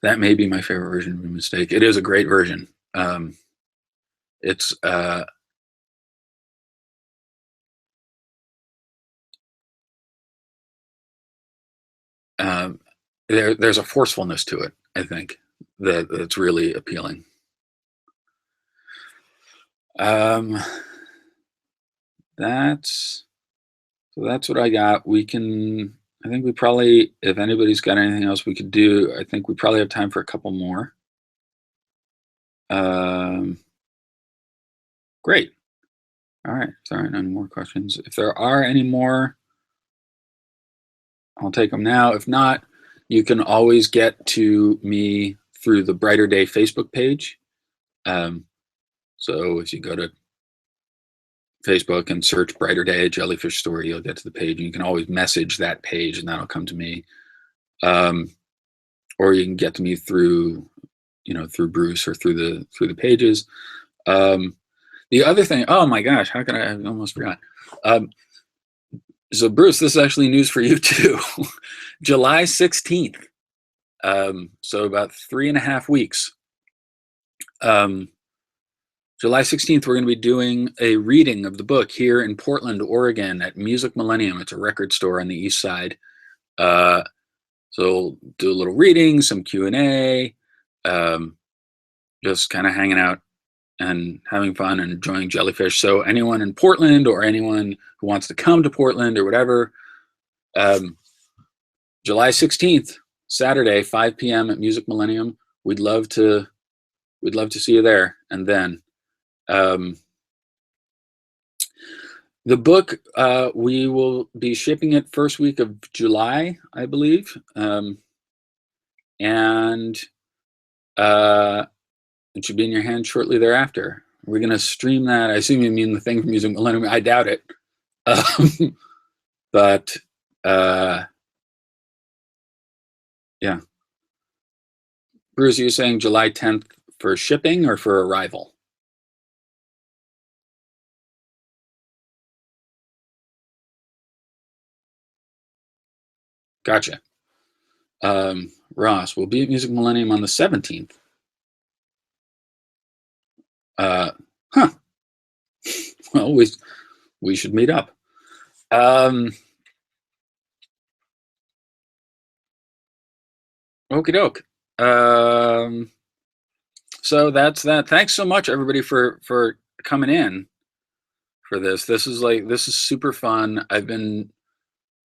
That may be my favorite version of A Mistake. It is a great version. It's there's a forcefulness to it, I think, that's really appealing. That's what I got. I think we probably, if anybody's got anything else we could do, I think we probably have time for a couple more. Great. All right. Sorry, no more questions. If there are any more, I'll take them now. If not, you can always get to me through the Brighter Day Facebook page. So if you go to Facebook and search Brighter Day Jellyfish Story, you'll get to the page. And you can always message that page, and that'll come to me. Or you can get to me through Bruce or through the pages. The other thing, oh my gosh, how could I almost forgot? So Bruce, this is actually news for you too. July 16th. So about 3.5 weeks. July 16th, we're going to be doing a reading of the book here in Portland, Oregon at Music Millennium. It's a record store on the east side. So we'll do a little reading, some Q&A, just kind of hanging out and having fun and enjoying Jellyfish. So anyone in Portland or anyone who wants to come to Portland or whatever, July 16th, Saturday, 5 p.m. at Music Millennium. We'd love to see you there. And then the book, we will be shipping it first week of July, I believe. And it should be in your hand shortly thereafter. We're going to stream that. I assume you mean the thing from Music Millennium. I doubt it. But yeah. Bruce, are you saying July 10th for shipping or for arrival? Gotcha. Ross will be at Music Millennium on the 17th. Huh. Well, we should meet up. Okie doke. So that's that. Thanks so much, everybody, for coming in for this. This is super fun. I've been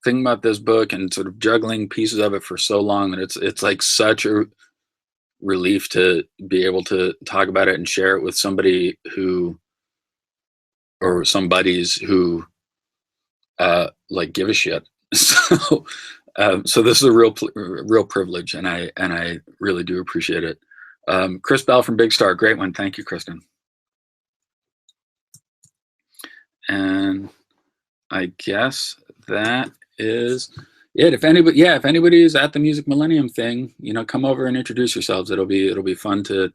thinking about this book and sort of juggling pieces of it for so long that it's like such a relief to be able to talk about it and share it with somebody who, or some buddies who like give a shit. So so this is a real privilege, and I really do appreciate it. Chris Bell from Big Star, great one. Thank you, Kristen. And I guess that is it. If anybody is at the Music Millennium thing, come over and introduce yourselves. It'll be fun to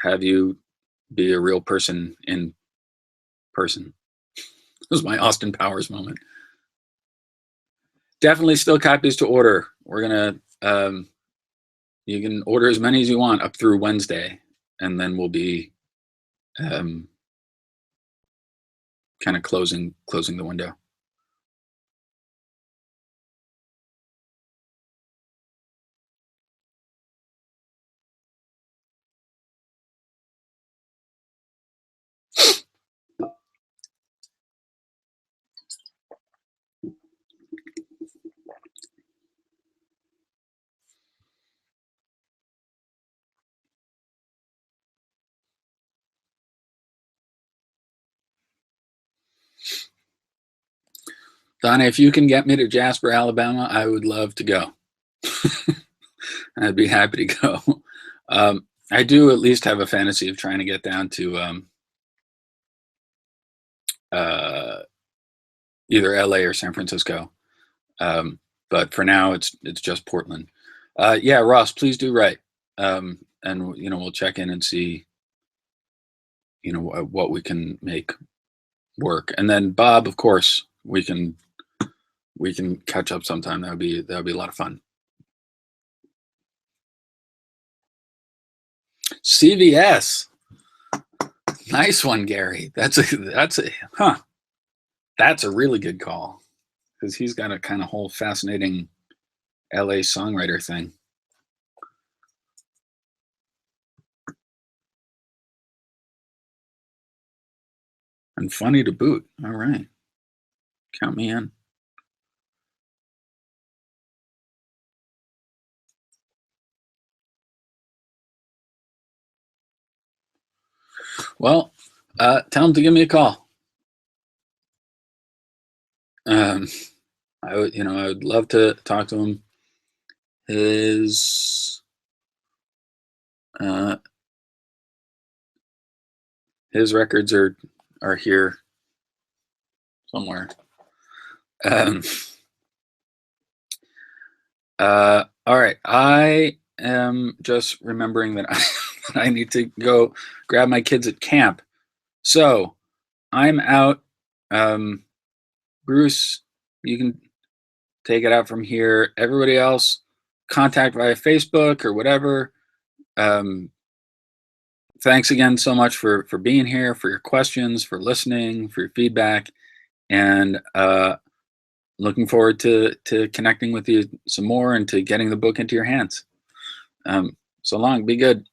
have you be a real person in person. This was my Austin Powers moment. Definitely still copies to order. We're gonna you can order as many as you want up through Wednesday, and then we'll be kind of closing the window. Donna, if you can get me to Jasper, Alabama, I would love to go. I'd be happy to go. I do at least have a fantasy of trying to get down to either LA or San Francisco. But for now, it's just Portland. Yeah, Ross, please do write. And we'll check in and see what we can make work. And then Bob, of course, we can catch up sometime. That would be a lot of fun. CVS, nice one, Gary. That's a really good call, because he's got a kind of whole fascinating LA songwriter thing. And funny to boot. All right, count me in. Well, tell him to give me a call. I would love to talk to him. His records are here somewhere. All right, I am just remembering that I need to go grab my kids at camp. So I'm out. Bruce, you can take it out from here. Everybody else, contact via Facebook or whatever. Thanks again so much for being here, for your questions, for listening, for your feedback, and looking forward to connecting with you some more and to getting the book into your hands. So long. Be good.